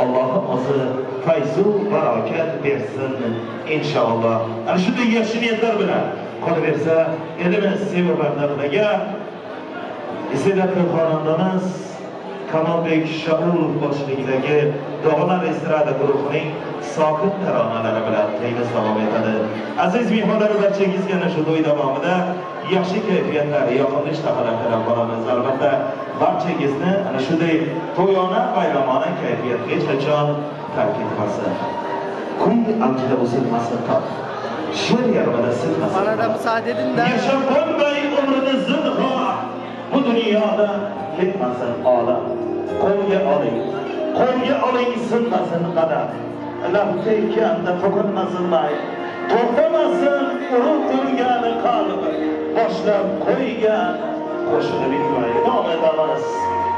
Allohim o'zi fayzu barokat bersin inshaalloh. Ana shunday yaxshi niyatlar bilan qolaversa, elimiz sevabarlarga iste'dodli xonandonimiz Kamolbek Shaulov boshchiligidagi Dog'lar estrada guruhining sokin taronalari bilan to'yimiz davom etadi. Aziz mehmonlar, barchangizga ana shu to'y davomida yaxshi kayfiyatlar, yoqimli ishtahalar tilab qolamiz. Albatta, barchangizni ana shunday to'yona, bayramona kayfiyatga hech qachon tark etmasin. Kun avjida o'silmasin, she'r yarmida silmasin. Yashab bo'lmay umrini zinhor, bu bu dünyada gitmesin ağla. Kolga alayım sınmasın kadar. Laf teykende tokunmasın may. Toplamasın urut durganı kalıbı. Boşlap koygan koşunu bilmeyi. Ne edemez.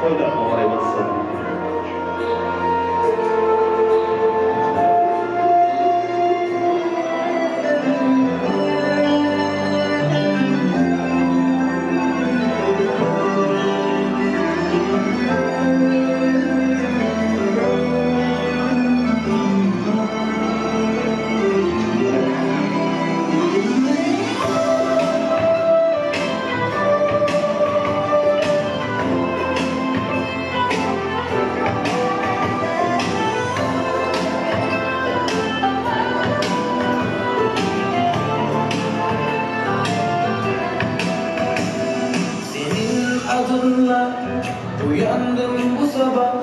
Koydan uğraymasın. Uyandım bu sabah,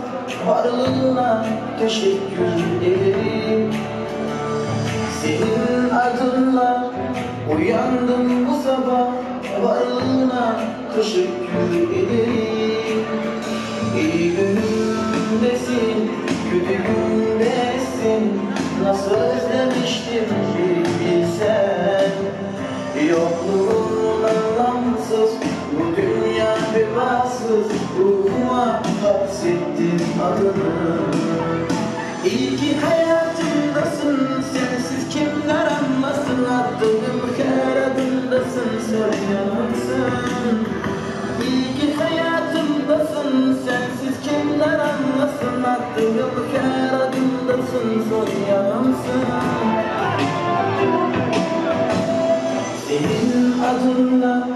varlığına teşekkür ederim. Senin adınla uyandım bu sabah, varlığına teşekkür ederim. İyi günümdesin, kötü gündesin, nasıl özlemiştim bir bilsen. Yokluğun anlamsız, bu dünya vefasız, ruhuma hapsettin adını. İyi ki hayatımdasın, sensiz kimler anlasın, attığım her adımdasın, söylenemezsin. İyi ki hayatımdasın, sensiz kimler anlasın, attığım her adımdasın, söylenemezsin. Senin adınla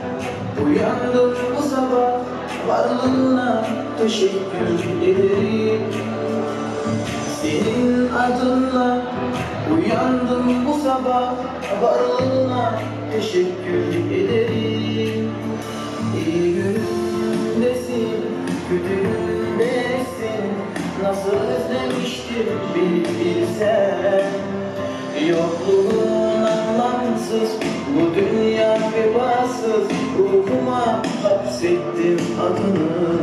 uyandım bu sabah, varlığına teşekkür ederim. Senin adınla uyandım bu sabah, varlığına teşekkür ederim. İyi gündesin, kötü gündesin, nasıl özlemiştim bir bilsen. Yokluğun anlamsız, bu dünya vefasız, ruhuma hapsettim adını.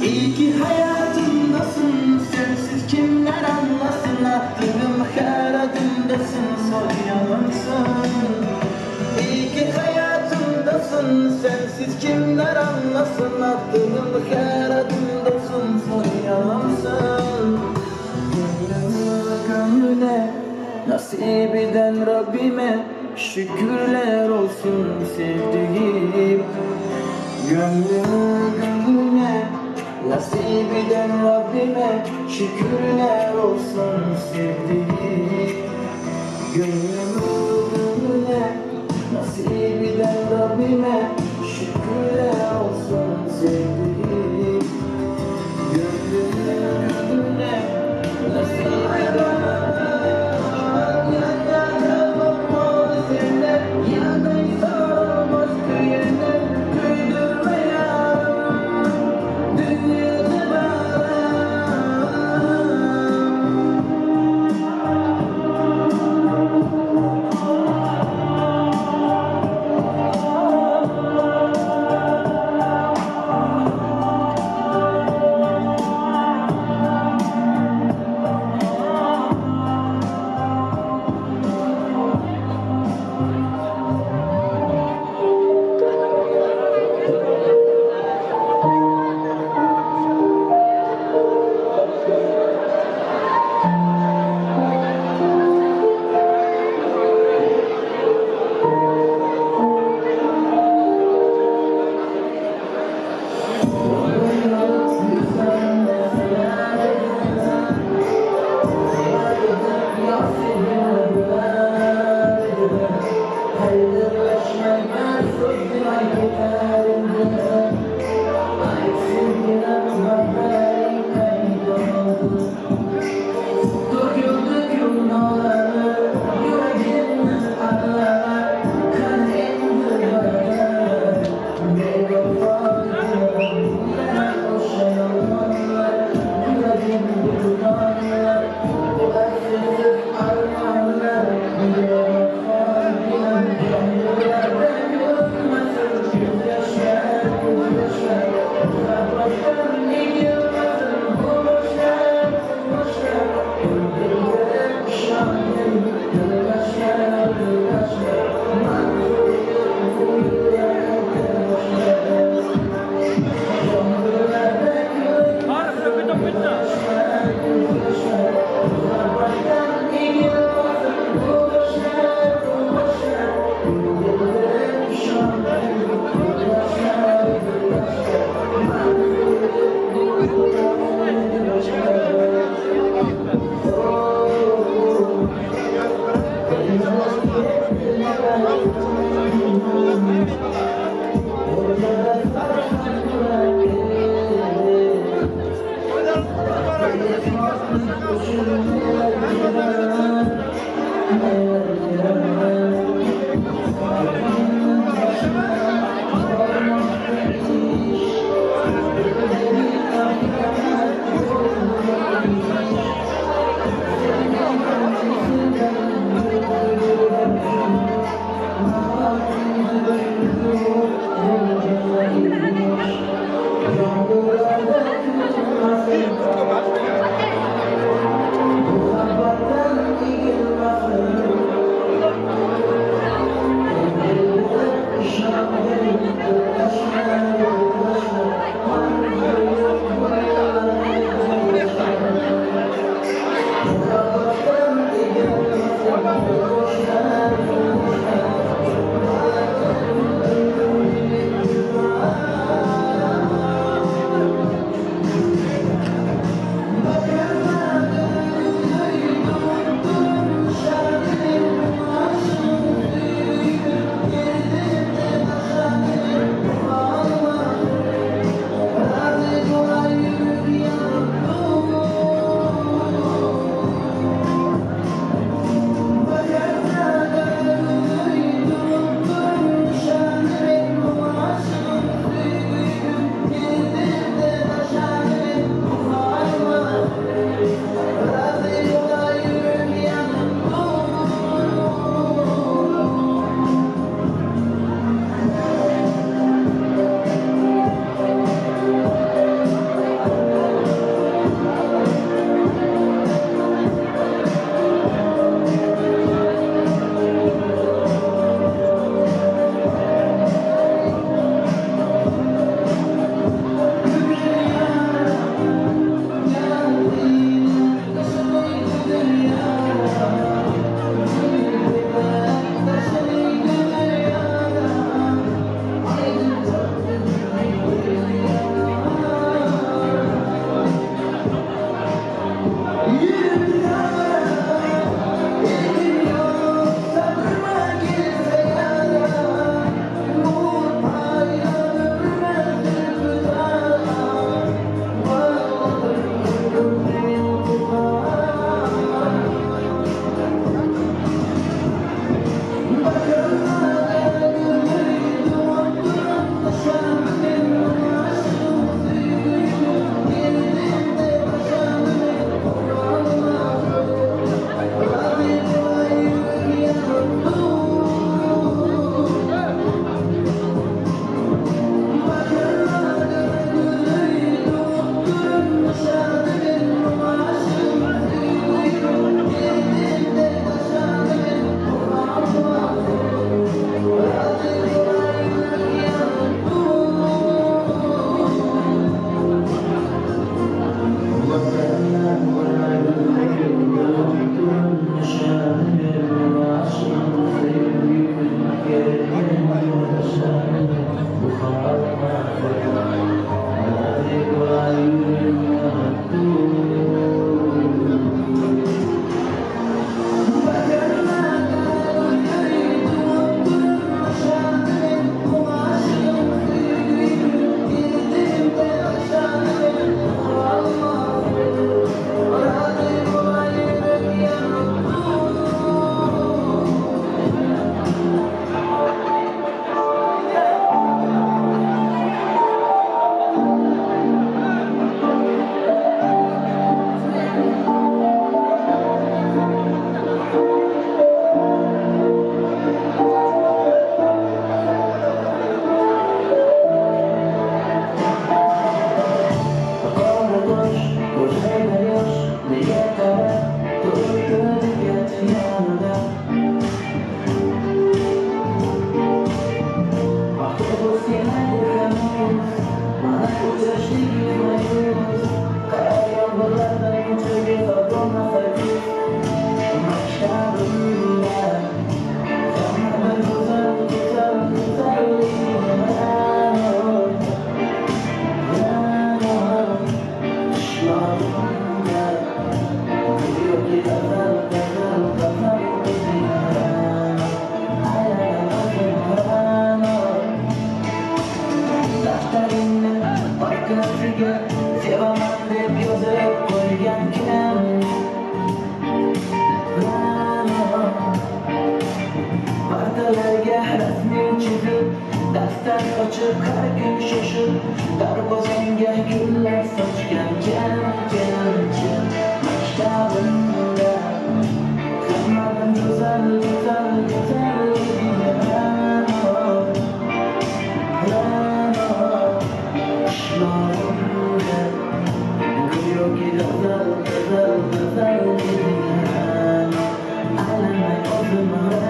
İyi ki hayatımdasın, sensiz kimler anlasın, attığım her adımdasın, soyalansın. İyi ki hayatımdasın, sensiz kimler anlasın, attığım her adımdasın, soyalansın. Gönlüne nasip eden Rabbime şükürler olsun sevdiğim. Gönlüne nasip eden Rabbime şükürler olsun sevdiğim. Gönlüne nasip eden Rabbime şükürler olsun sevdiğim. Gönlüne nasip eden Sevaman deb yozib qo'ygan kinam ko'zimga gullar sochgan jam maktabimda qilmadim go'zal go'zal go'zalligingni qishlog'imda go'yoki go'zal go'zal go'zalligingni alamay o'zimga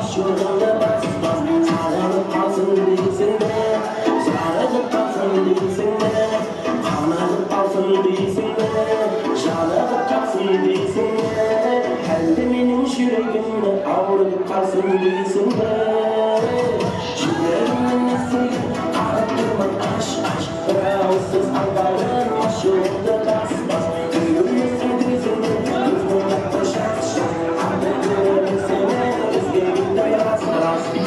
maşhurunda bas bas Sarılıp kalsın değilsin de Sarılıp kalsın değilsin de Kanılıp kalsın değilsin de Şalıp kalsın değilsin de Helde benim yüreğimde Avrup kalsın değilsin de Yüreğimin nesli Ağrıp durman aş aş Rahatsız alvarın maşhurunda bas bas Gülüm nesli değilsin de Gözümün yakta şak şak Hadi görelim seni Özgürlükte yaz rast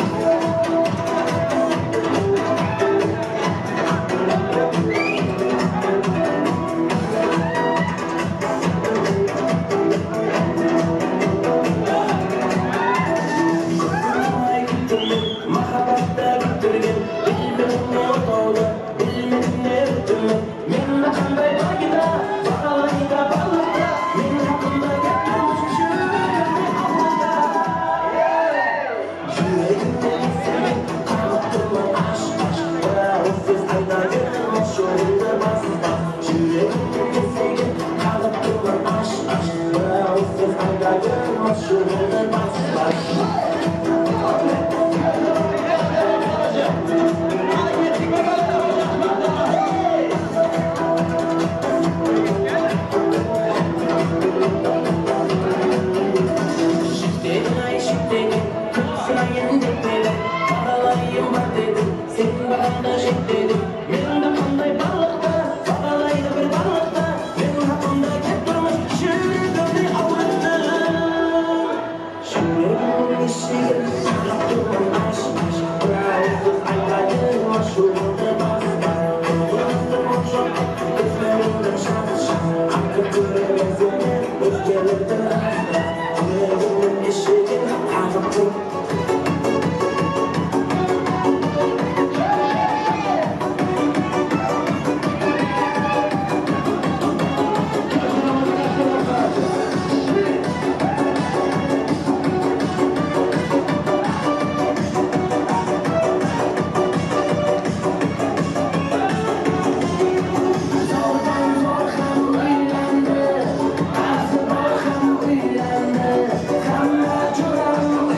Mahabatta götürgün Bilmedim ne oldu Bilmedim ne öttüm Men hakkında bagida Bağlayda balıkta Men hakkında getirmiş Şürümü avluda Yüreğimde seni Kanıttırma aş aş Rahatsız aldayım Maşhurunda bas bas Yüreğimde seni Kanıttırma aş aş Rahatsız aldayım Maşhurunda bas bas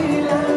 Uylandı,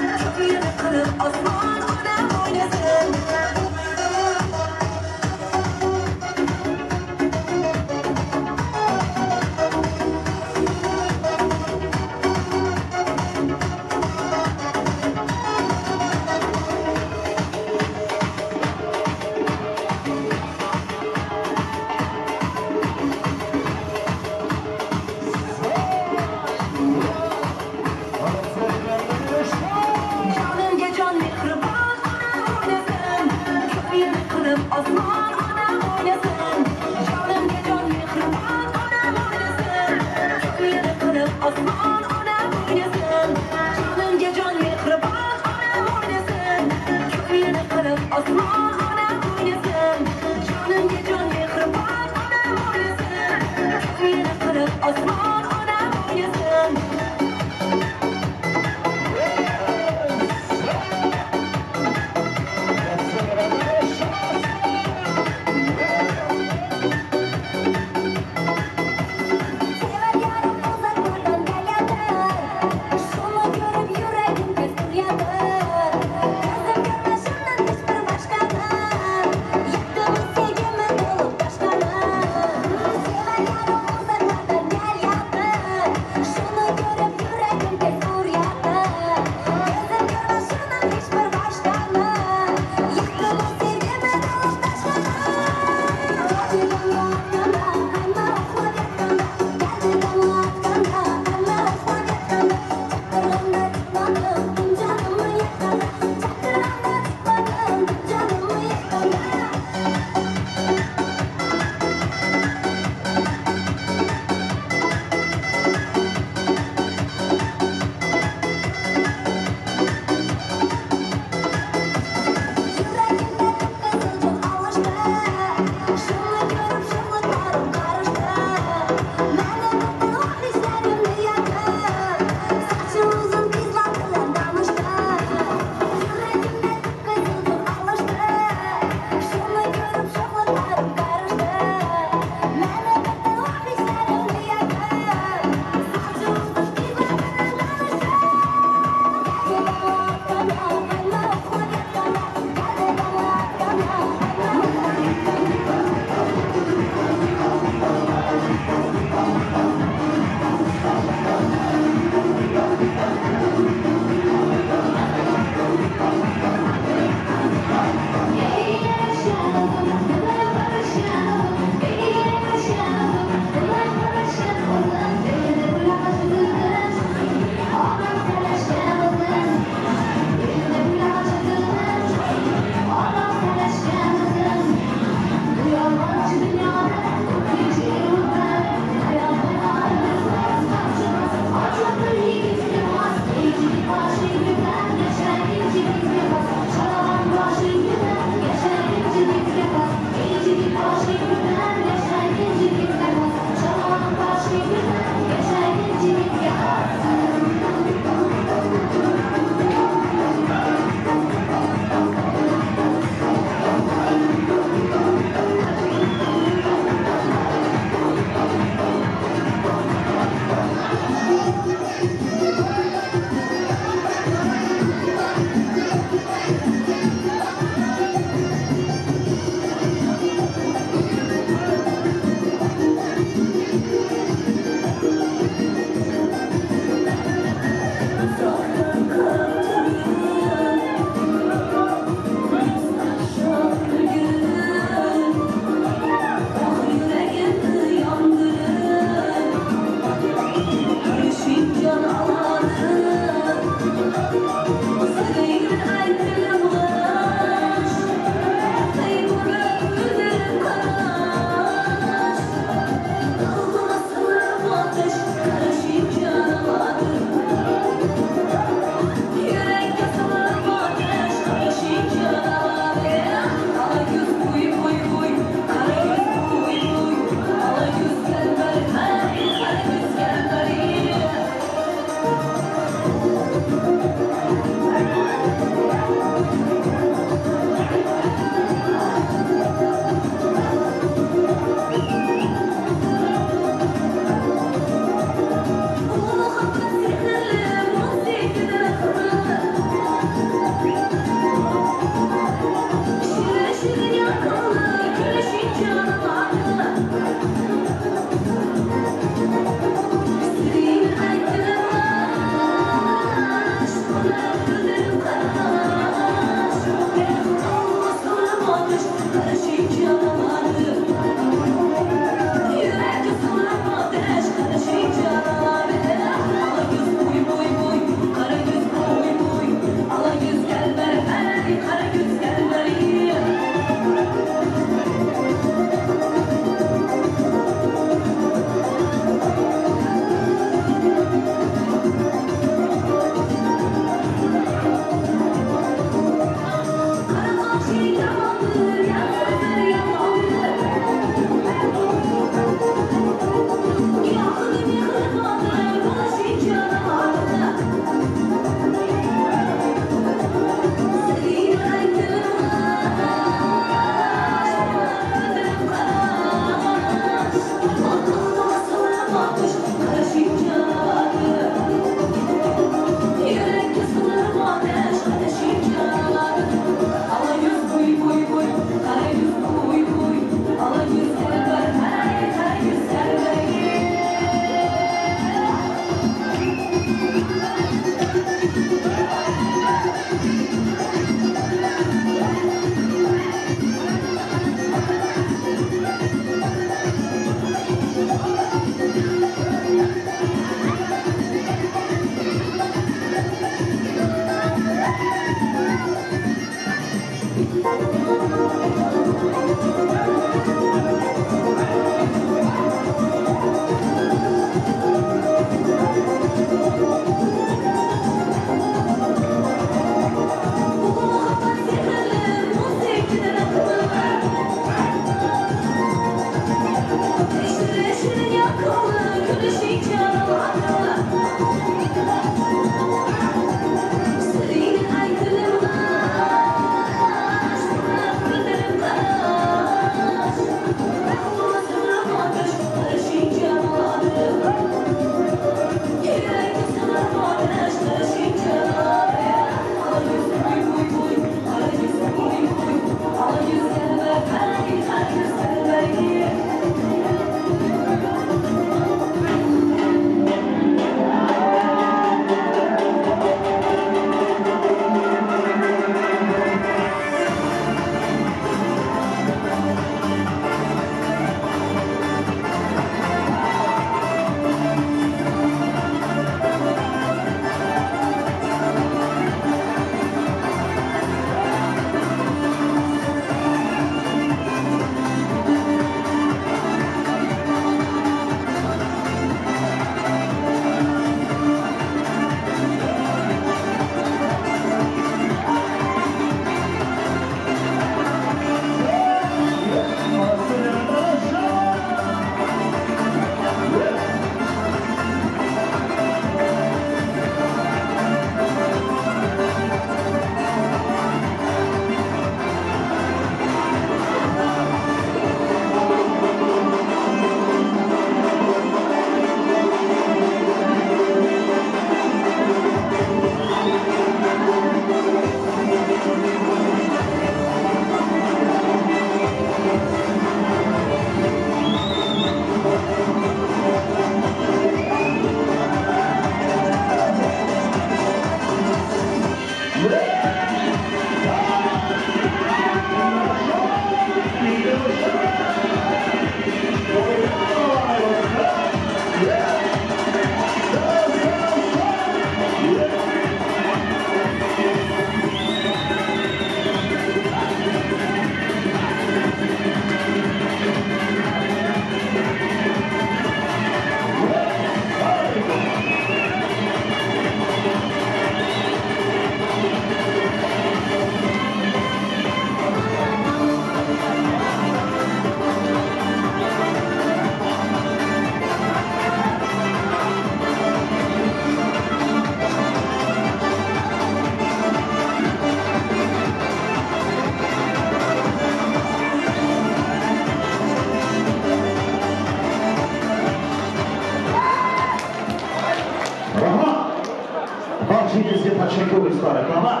Barchangizga tashakkur izhor etaman.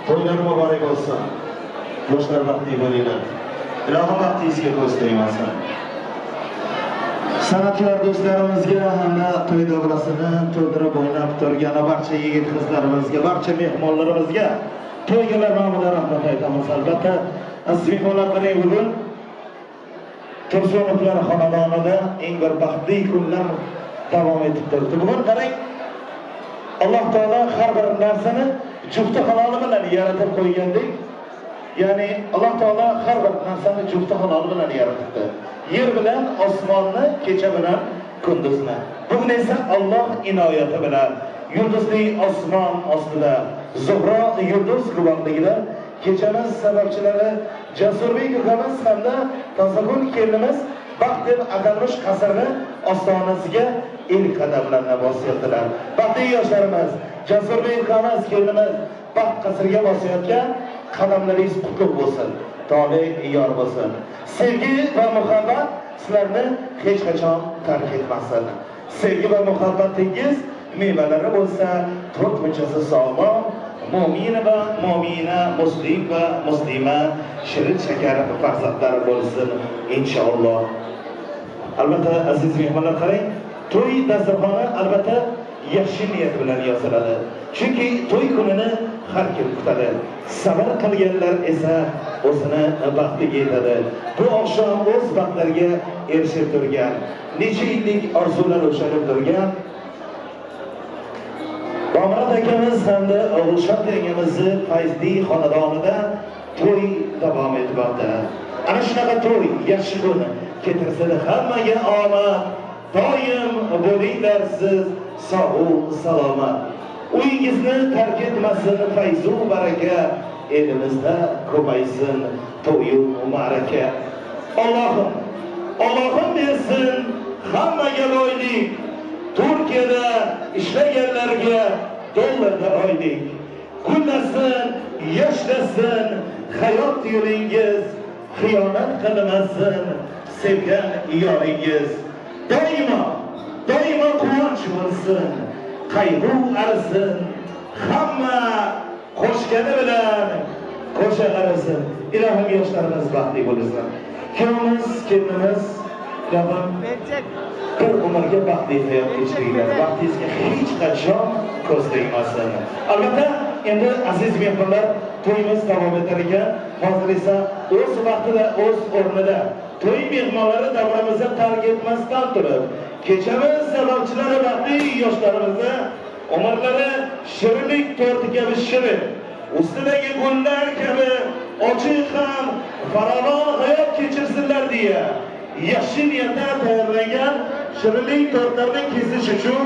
To'ylar muborak bo'lsin. Yoshlar baxtli bo'linglar. Ilohim baxtingizga ko'z tegmasin. San'atkor do'stlarimizga hamda to'y davrasini to'ldirib o'ynab turgan barcha yigit qizlarimizga, barcha mehmonlarimizga to'ygalar nomidan rahmat aytamiz. Albatta, aziz mehmonlar, bugun Tursunovlar xonadonida eng bir baxtli kunlar davom etib turibdi. Bugun qarang, Alloh taolo har bir narsani jufti haloli bilan yaratib qo'ygandek, ya'ni Alloh taolo har bir narsani jufti haloli bilan yaratibdi. Yer bilan osmonni, kecha bilan kunduzni. Bugun esa Alloh inoyati bilan yulduzli osmon ostida Zuhro yulduz qurbonligida kechamiz sababchilari Jasurbek ukamiz hamda Tozagun kelinimiz baxt deb atalmish qasrni ostonasiga ilk qadamlarni bosyaptilar. Baxtli yoshlarimiz, Jasurbek ukamiz kelinimiz baxt qasriga bosayotgan qadamlaringiz qutlug' bo'lsin, tole yor bo'lsin. Sevgi va muhabbat sizlarni hech qachon tark etmasin. Sevgi va muhabbatingiz mevalari bo'lsa, to'rt munchasi sog'lom, mo'min va mo'mina, muslim va muslima, shirin shakar farzandlar bo'lsin inshaalloh. Albatta aziz mehmonlar, qarang, to'y dasturxoni albatta yaxshi niyat bilan yoziladi. Chunki to'y kunini har kim kutadi. Sabr qilganlar esa o'zini baxtiga yetadi. Bu oqshom o'z baxtlariga erishib turgan, necha yillik orzular o'shanib turgan Domrat akamiz hamda O'g'ilshod yangamizni fayzli xonadonida to'y davom etmoqda. Ana shunaqa to'y, yaxshi kun keltirsin hammaga omad. Doim bo'linglar siz sog' salomat. Uyingizni tark etmasin fayzu baraka, elimizda ko'paysin to'yu ma'raka. Allohim bersin hammaga boylik. Turkiyada ishlaganlarga dollarda oylik. Gullasin, yashnasin hayot yo'lingiz. xiyonat qilmasin sevgan yoringiz. Doimo quvonch bo'lsin, qayg'u arsin, hamma qo'shgani bilan qo'sha qarasin. Ilohim yoshlarimiz baxtli bo'lsin. Kuyovimiz, kelinimiz, Ilohim bir umrga baxtli hayot kechiringlar. Baxtingizga hech qachon ko'z tegmasin. Albatta, endi aziz mehmonlar, to'yimiz davom etar ekan. Hozir esa o'z vaqtida, o'z o'rnida to'y mehmonlari davramizga tark etmasdan turib, kechamiz sababchilari baxtli yoshlarimizni umrlari shirinlik torti kabi shirin, ustidagi gullar kabi ochiq ham farovon hayot kechirsinlar deya yaxshi niyatda tayyorlangan shirinlik tortlarini kesish uchun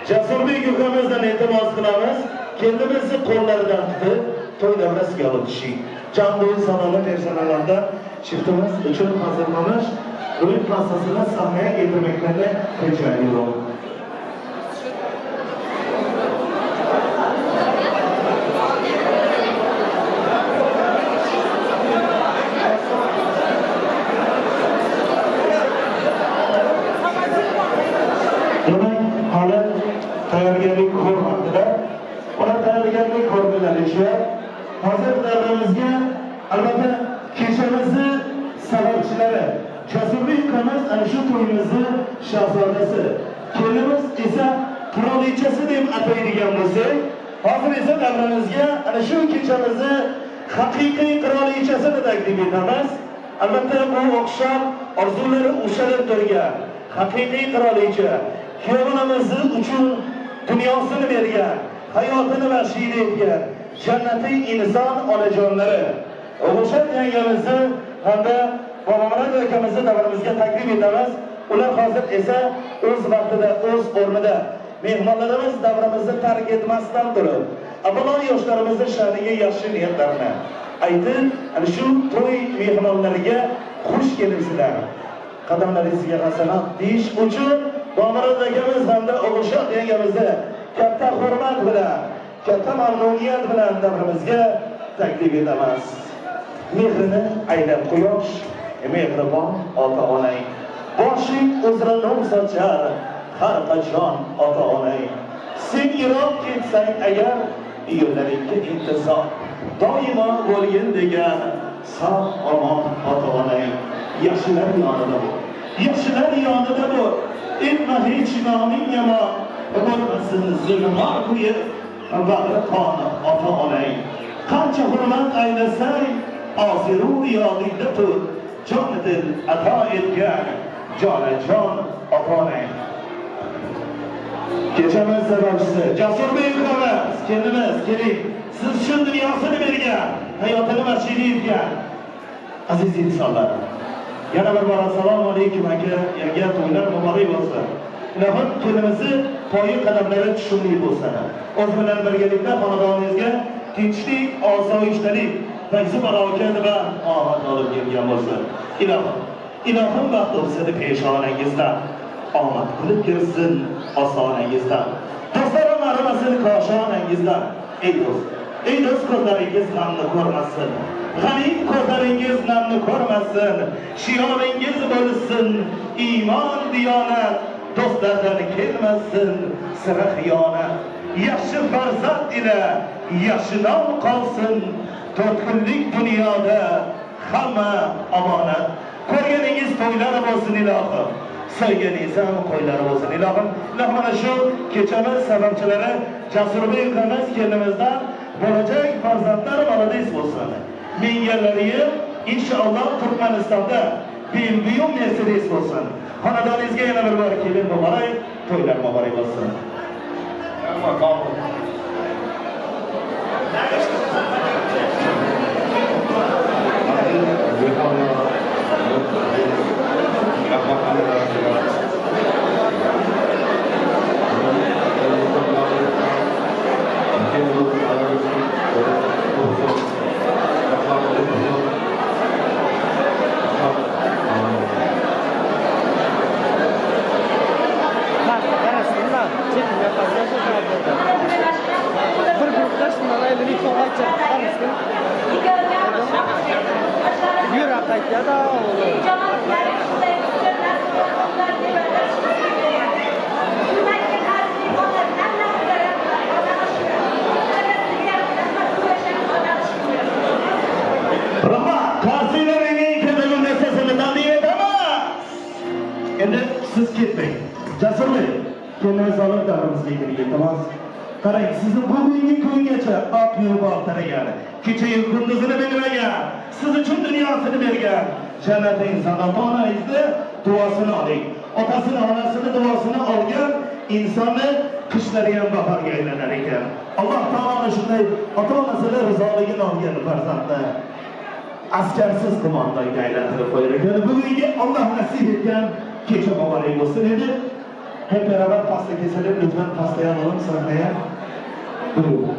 Jasurbek ukamizdan iltimos qilamiz. Kendimizni qo'llaridan tutib, to'y davrasiga olib tushing. Jondo'y saloni personallardan shiftimiz uchun hazırlamış to'y klassasini sahnaga keltirmoqlarni rica ediyorum. Demek hali tayyorgarlik ko'rmadilar. Ona tayyorgarlik ko'rmaganicha hozir davramizga albatta kechamizni sababchilari Jasurbek ukamiz ana shu to'yimizni shahzodasi, kelinimiz esa qirolichasi deb ataydigan bo'lsak, hozir esa davramizga ana shu kechamizni haqiqiy qirolichasini taklif etamiz. Albatta bu oqshom orzulari ushalib turgan haqiqiy qirolicha, kuyovimiz uchun dunyosini bergan, hayotini vashiyat etgan jannatiy inson onajonlari O'g'ilshat yangamizni hamda Bobomurod akamizni davramizga taklif etamiz. Ular hozir esa o'z vaqtida, o'z o'rnida mehmonlarimiz davramizni tark etmasdan turib, avvalo yoshlarimizni sha'niga yaxshi niyatlarni aytib, ana shu to'y mehmonlariga xush kelibsizlar, qadamlaringizga hasanat deyish uchun Bobomurod akamiz hamda O'g'ilshat yangamizni katta hurmat bilan, katta mamnuniyat bilan davramizga taklif etamiz. Mehrini aylan quyosh, mehribon ota-onang, boshing uzra nur sochar har qachon ota-onang. Sen yiroq ketsang agar yo'llaringga intizor, doimo bo'lgin degan sog' omon ota-onang. Yaxshilar yonida bo'l, yaxshilar yonida bo'l, etma hech noming yomon, bo'lmasin zulmor kuyi bag'ri qoni ota-onang. Qancha hurmat aylasang Asiru yodingda tur, jon dil ato etgan jonajon ota-onang. Kechamiz sababchisi Jasurbek ukamiz, kelinimiz, keling. Siz shu dunyosini bergan, hayotini vashiyat etgan aziz insonlar. Yana bir bora assalomu alaykum aka, yangi to'ylar muborak bo'lsin. Ilohim kelimizni poyi qadamlari tushunli bo'lsin. O'z bilan birgalikda xonadoningizga tinchlik, osoyishtalik, fayzi barokat va omad olib kelgan bo'lsin. Ilohim baxt o'sadi peshonangizdan, omad qilib kirsin osonangizdan, do'stlarim arimasin koshonangizdan. Ey do'st, ko'zlaringiz namni ko'rmasin, g'anim ko'zlaringiz namni ko'rmasin, shioringiz bo'lsin iymon diyonat, do'stlardan kelmasin sira xiyonat. Yaxshi farzand ila yaxshi nom qolsin, 4 kunlik dunyoda hamma omonat. Ko'rganingiz to'ylar bo'lsin ilohim, sevganingiz ham qo'ylar bo'lsin ilohim. Mana shu kechamiz sababchilari Jasurbek ukamiz kelinimizdan bo'lajak farzandlar molodis bo'lsin. Mengalari inshaalloh Turkmanistonda buyum Mercedes bo'lsin. Xonadoningizga yana bir bor kelin muborak, to'ylar muborak bo'lsin. Rahmat, karşılarına kendini nesesini tanıyın ama endi siz ketmang. Jasur Bey, kendiniz alıp davranızga kirgan, tamam? Qarang, sizni bugungi kungacha oq yo'l bortiragan, kecha-yu kunduzini bilmagan, siz uchun dunyosini bergan jannat inson ota-onangizni duosini oling. Otasini, onasini duosini olgan insonni qishlari ham bahorga aylanar ekan. Alloh taolo shunday ota-onasini rizoligini olgan farzandni askarsiz qo'mondonga aylantirib qo'yar ekan. Bugungi Alloh nasib etgan kecha muborak bo'lsin edi. Hep beraber pasta keselim, lütfen pastayı alalım sahneye. Buyurun.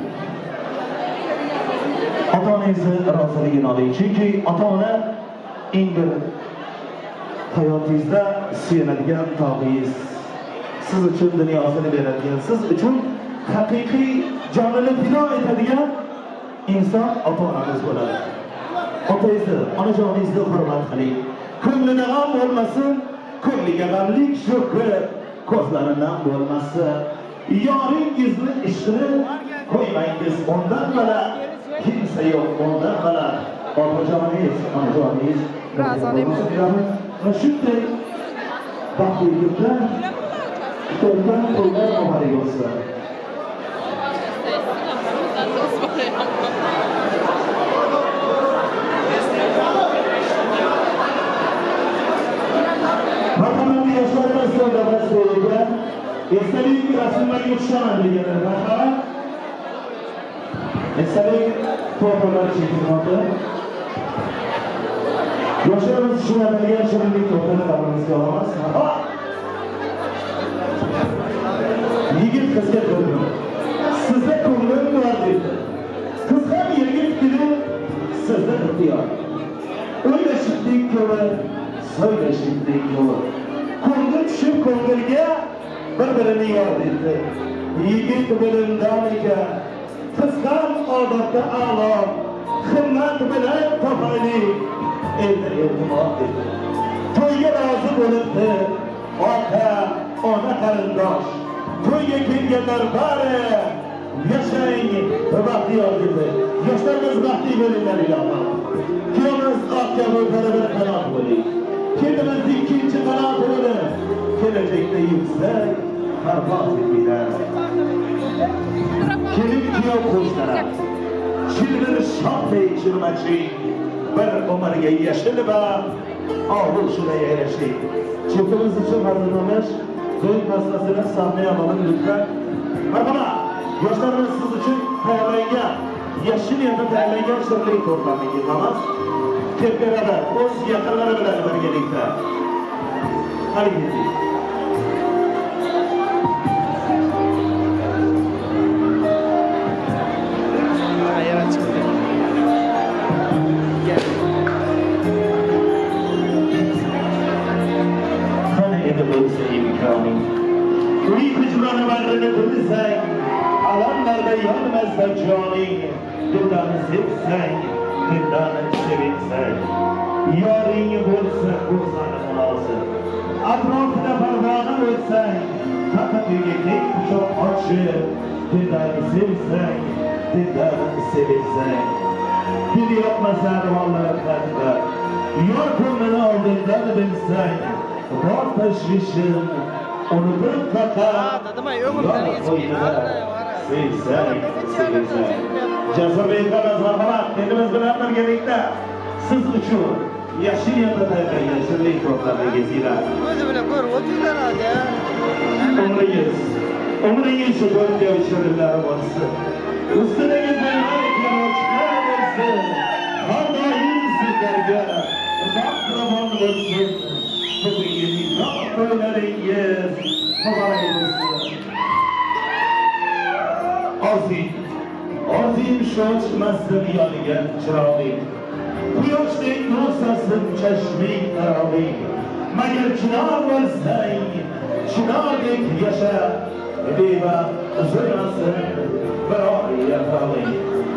Ota-onangizni roziligini oling. Chunki ota-ona eng bir hayotingizda suyanadigan tog'ingiz. Siz uchun dunyosini beradigan, siz uchun haqiqiy jonini fido etadigan inson ota-onangiz bo'ladi. Otangizni, onajoningizni hurmat qiling. Ko'nglida g'am bo'lmasin, ko'ngliga g'amlik shukr ko'zlaridan bo'lmasin. Yoringizni ishini qo'ymangiz, ondan bala kimsa yo'q, ondan bala onajoningiz, onajoningiz shunday baxtli kunda kitobdan qo'llar muborak bo'lsin. Marhamat yoshlarimiz so'zlamas bo'lgan esdalik rasmlarga tushaman deganlar. Marhamat. Esdalik fotolar chekilmoqda. Yoshlarimiz tushunadigan shirinlik to'pini davrimizga olamiz. Marhamat. Yigit qizga ko'rdim. Sizda ko'nglim bor dedi. Qiz ham yigit dedi. Sizda ixtiyor. O'ylashibdik ko'rib, so'ylashibdik yo'q. Ko'ngil tushib ko'ngilga bir-birini yod etdi. Yigit bilimdon ekan, qiz ham odatda a'lo, himmat bilan topaylik, elda iltimos dedi. To'yga rozi bo'libdi, ota, ona qarindosh. To'yga kelganlar bari yashang, baxtiyor dedi. Yoshlarimiz baxtli bo'linglar ilohim. Kuyovimiz oq kabi bir qanot bo'ling. Kendimiz ikinci kanatını gelecekte yüksek parvoz ettiler. Kelin kuyov qo'shlara, chilvir shohdek chirmachi, bir umrga yashil va og'ir shunday yarashdik. Chiftimiz uchun hazırlamış to'y pastasini sahneye alalım lütfen. Marhamat, yoshlarimiz siz uchun tayyorlangan, yashil yerda tayyorlangan shirlik to'plamini yig'amiz. Hep beraber o'z yaqinlari bilan birgalikda harakatli. Qani endi bo'lsa imkoning, uy hujroni bag'rini bilsang, alamlarda yonmasa joning, dildani sevsang, dildani sevinsang, yoring bo'lsa ko'zlari munosib, atrofida pardona bo'lsang, faqat uyga keng quchoq ochib, dildani sevsang, dildani sevinsang, dil yoqmasa armonlar qalbda, yor ko'nglini oldindan bilsang, bor tashvishim unutib faqat yor qo'ynida sevsang, sevinsang. Jasur Bey qaraz marhamat, kendimiz bilan birgalikda siz uchun yashil yerda tayyorlangan shirlik to'plarni gezinglar. O'zi bilan ko'rib o'tinglar aka. Umringiz shu to'rtga shirinlari bo'lsin. Ustidagi bayroqlar ochlar bo'lsin. Har doim sizlarga rahmat bo'lsin. Bugungi nikoh to'ylaringiz muborak bo'lsin. Orzim shu chiqmasdim yonigan chiroqing, quyoshdek nursasin chashming tarog'ing. Magar chinor bo'lsang, chinordek yasha, beva uzilmasin biror yafog'ing.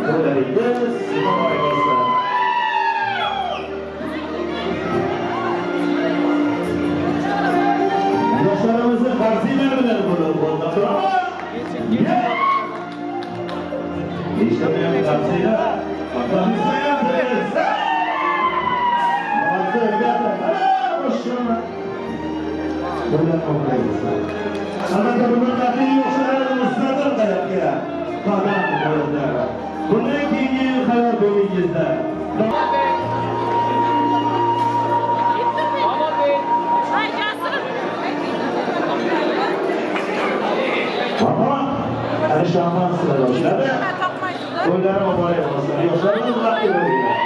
Qo'llaringiz muborak bo'lsin. İşte karşıyla kafanızı yapıyoruz. Boşuna. Böyle kongrayız. Sana da bunun adı yoksa ısladır da yapıyor. Falan koyunlar. Bunun ikinci hayat boyuncuzda. Ama hani şampan sıra başladı. Oylara mübarek olmasın. Yoksa vakti böyle.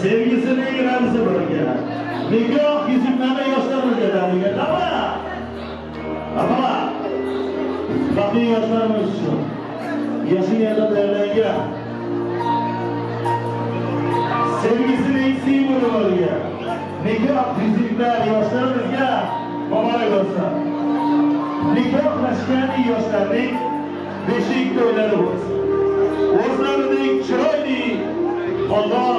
Sevgisini ilerisi bölge. Nikah yüzümlerine yaşlarımız yeterli. Ama bakın yaşlarımız şu. Yaşın yerine derlenge. Sevgisini eksiği bunu bölge. Nikah yüzümler yaşlarımızga mübarek olsun. Nikahlaşgan yoshlarning beshik to'ylari bo'lsin. O'zlarining chiroyli Allah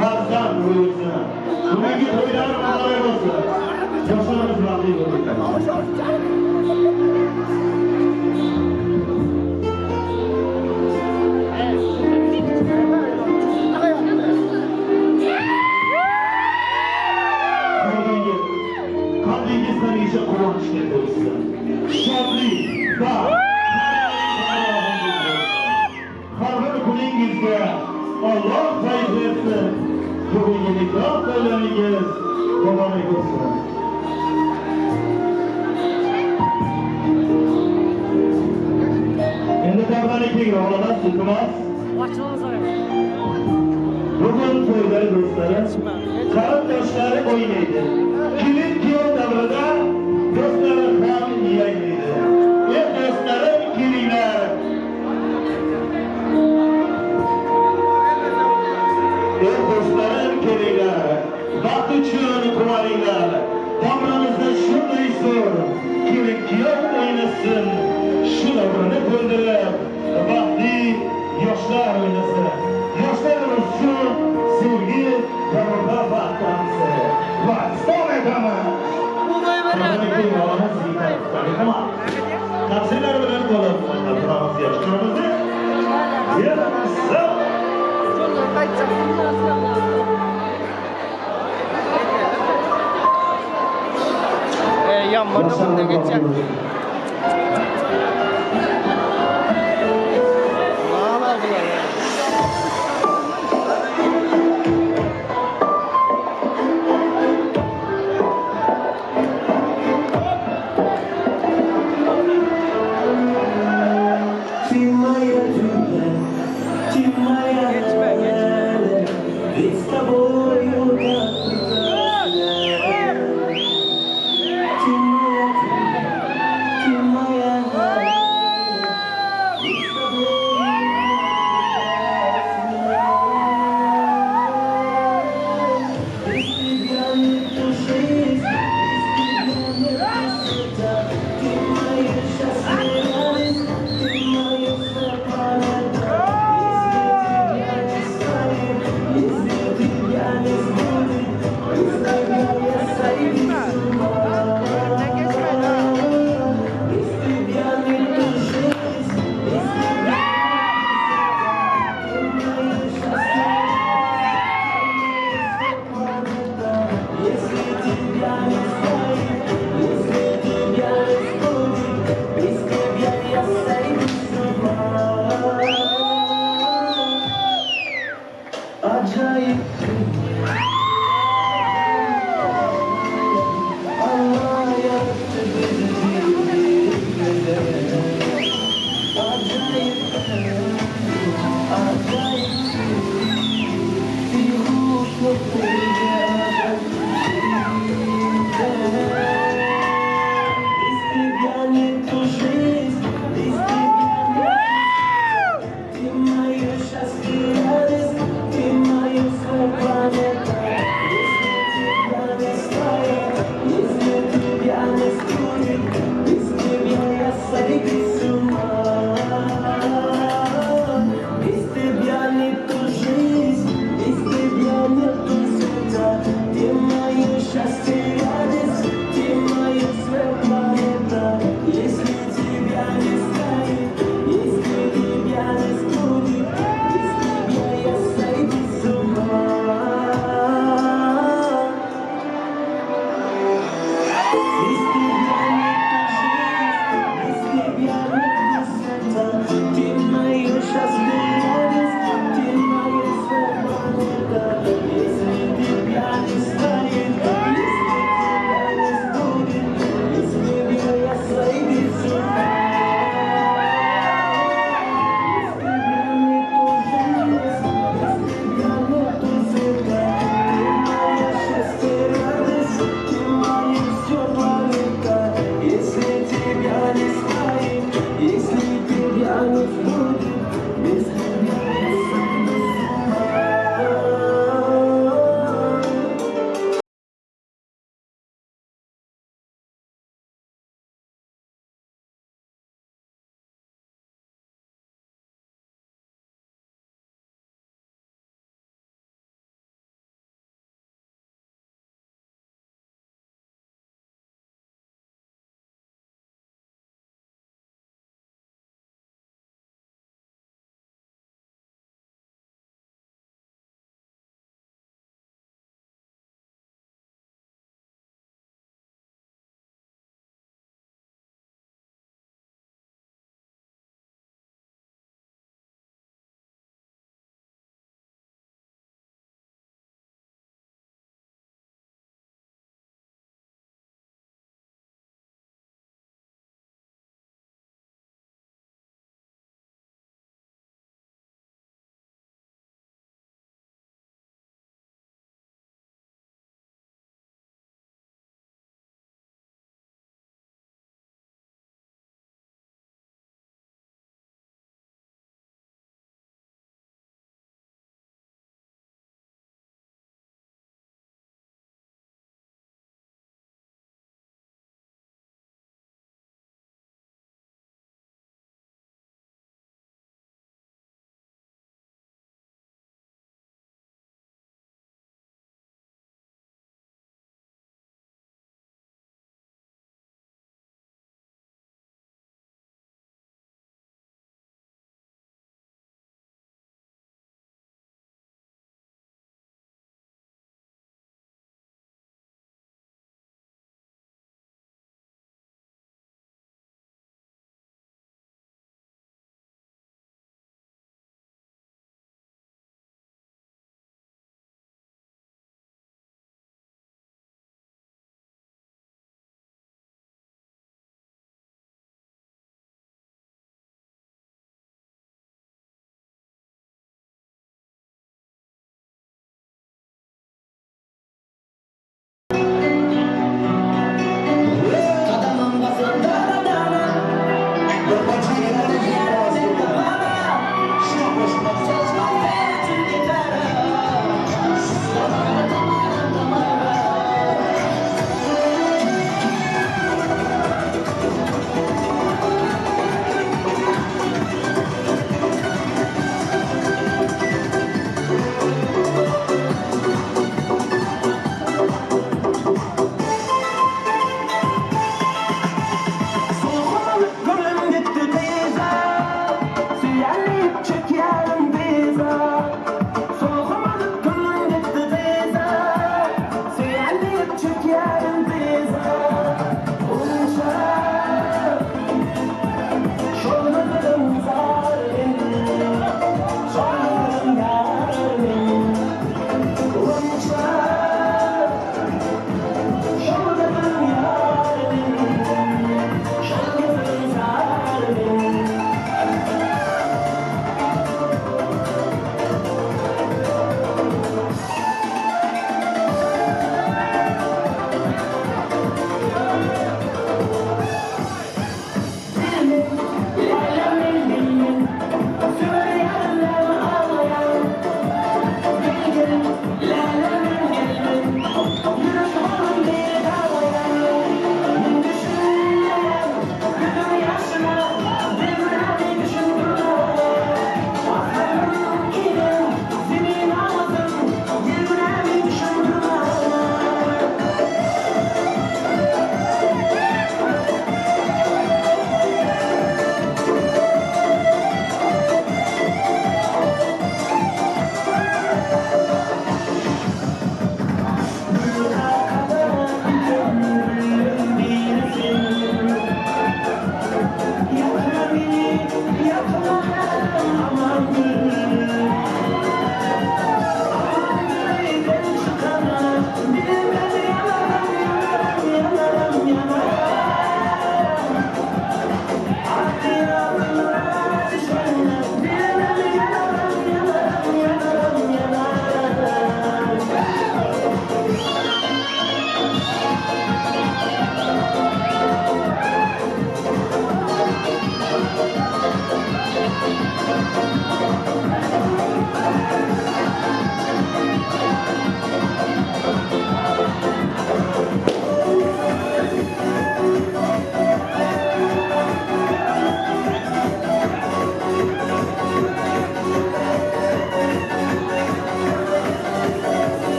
farzand bo'lsin. Bugungi to'ylar muborak bo'lsin. Yoshlarimiz baxtli bo'lsin. Kalbinizden iyice kıvanç getirsin. Şadli, bak. Harbi kulingizge Allah kayıt etsin. Bugün nikah söylemeniz mübarek olsun. Endi davran iki oğlana sıkmaz. Bugün toyları dostları, qarindoshları oynaydı. Kelin kuyov davrida do'stlari ham yaylaydi. Do'stlarim kelinglar. Do'stlarim kelinglar. Baxt uchun quvoninglar. Davramizda shunday zo'r kelin kuyov o'ynasın. Shu davrni to'ldirib baxtli yoshlar o'ynasin. Yoshlarimiz uchun sevgi davrda baxtlansin. Tavsiyeler bilen olalım. Allah'ımız yaşlarımızı yarasın. Yanmadı bunu da geçecek. Planet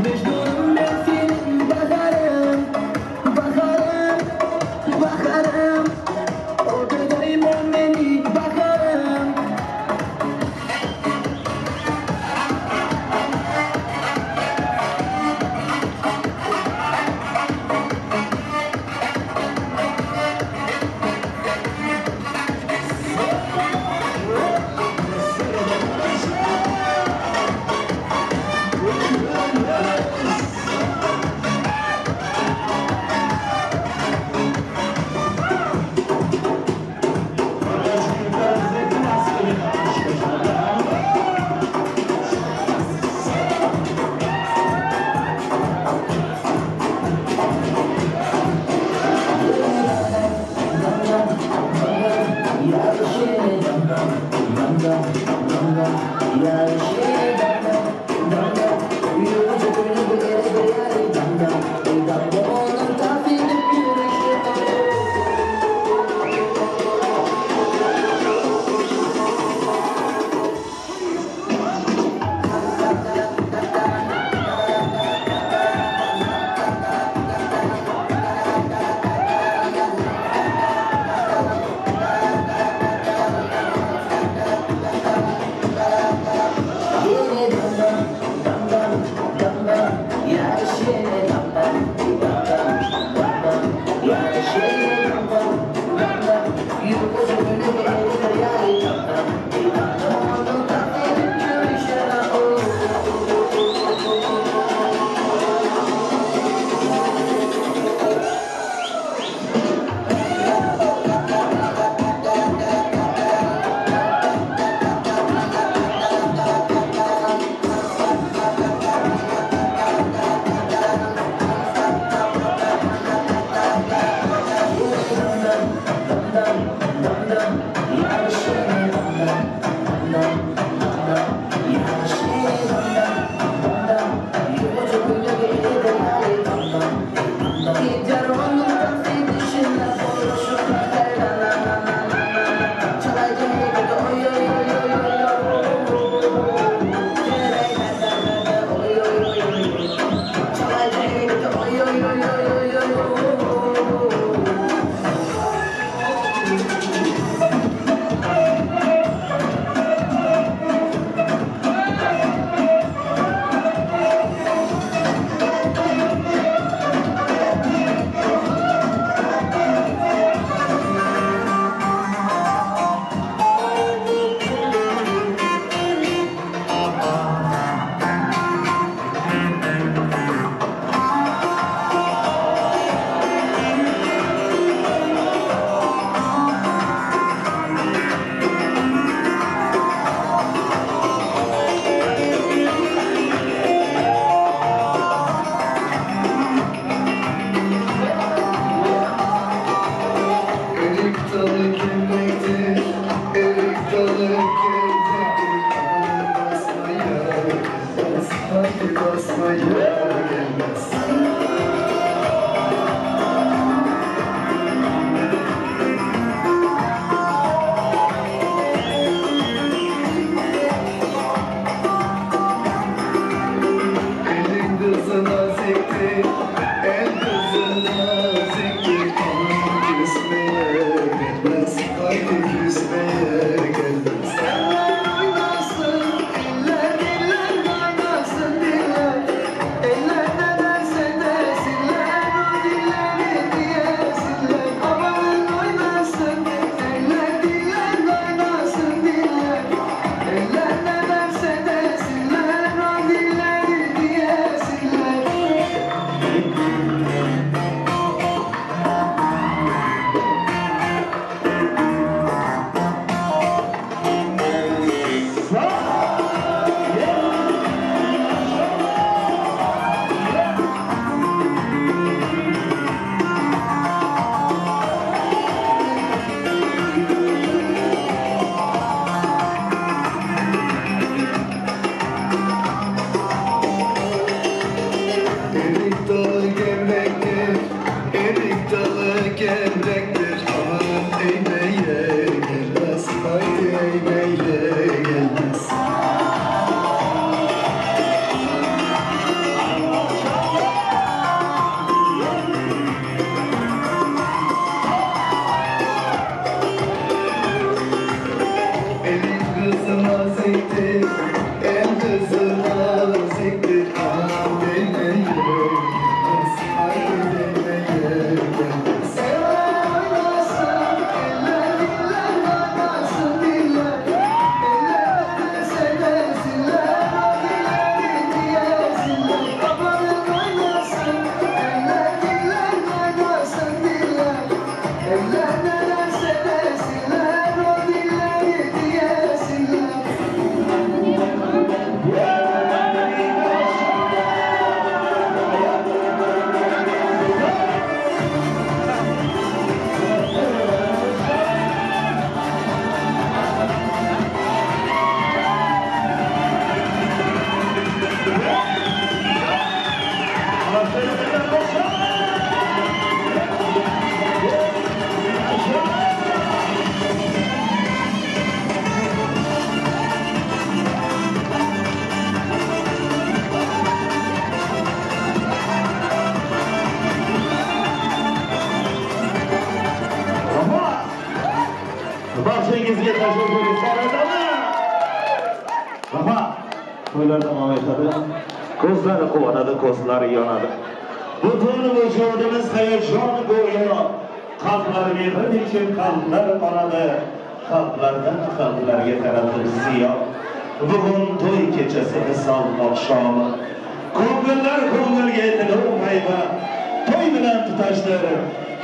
Mecnunum ben senin baharım, baharım. Sizga tashakkur etamiz. Aha, to'ylar davom etadi. Ko'zlari quvonadi, ko'zlari yonadi. Butun vujudimiz hayajon go'yo. Qalblarga bir necha qalblar qonadi. Qalblardan qalblarga taratib ziyo. Bugun to'y kechasi misol oqshomi. Ko'ngillar ko'ngilga aytilib hayba. To'y bilan tutashdir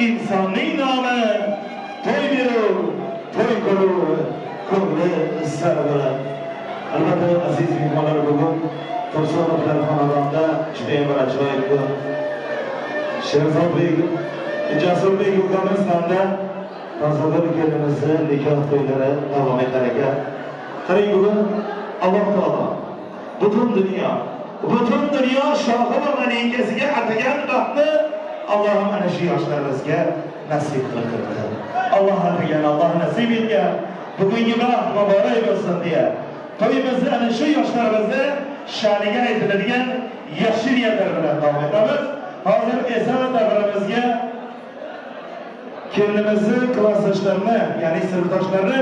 insonning nomi. To'y berur, to'y ko'rur, ko'ngli sari bilan. Albatta aziz mehmonlar, bugun Tursunovlar xonadonida judayam bir ajoyib kun. Sherzod Begim, Jasur Beg ukamiz hamda Tansodir kelinimizni nikoh to'ylari davom etar ekan. Qarang, bugun Alloh taolo butun dunyo shohi va malikasiga atagan baxtni Allohim ana shu yoshlarimizga nasib qildi. Alloh atagan, Alloh nasib etgan bugungi baxt muborak bo'lsin deya to'yimizni ana shu yoshlarimizni sha'niga aytiladigan yaxshi niyatlar bilan davom etamiz. Hozir esa davrimizga kelinimizni klassdoshlarini, ya'ni sinfdoshlarni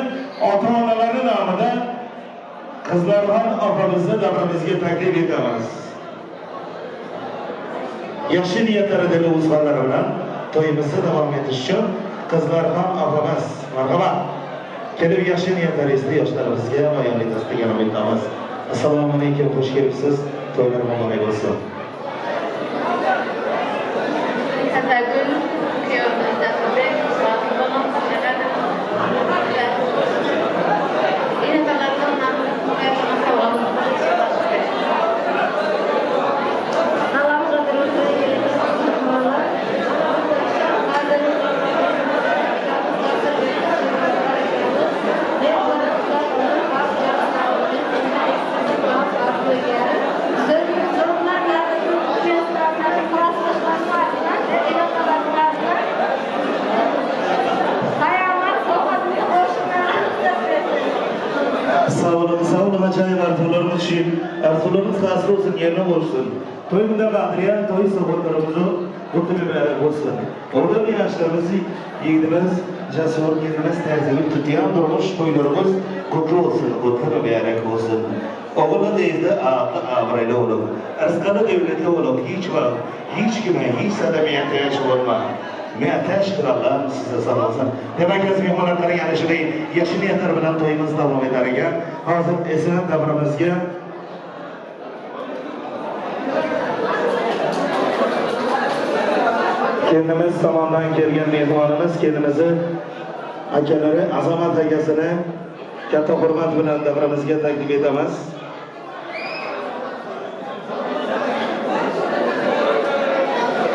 ota-onalari nomidan Qizlarxon opamizni davrimizga taklif etamiz. Yaxshi niyatlaridagi o'zg'onlari bilan to'yimizni davom etish uchun Qizlarxon opamiz marhamat. Kelib yaxshi niyatlaringizni yoshlarimizga bayon etasiz degan umidamiz. Assalomu alaykum, xush kelibsiz. To'ylar muborak bo'lsin. Sağolun acayip arzularımız için, arzularımız kasır olsun, yerine olsun. Toyumda bakriyan, toy sabırlarımızı mutlu bir mübarek olsun. Orada bir yaşlarımızı yiğidimiz, cesur yerimiz terzimi tutayan durmuş toylarımız kutlu olsun, mutlu bir mübarek olsun. Oğulda değil de ağırayla olup, erzkalı devletli olup, hiç kime, hiç sademiyete yaşı olma. Me'taş krallar size sağ olsun. Demek ki mehmonlarga yana shunday yaxshi niyatlar bilan to'yimiz davom etar ekan. Hozir esa davrimizga kelinimiz tomonidan kelgan mehmonimiz, kelinimizni akalari Azamat akasini katta hurmat bilan davrimizga taklif etamiz.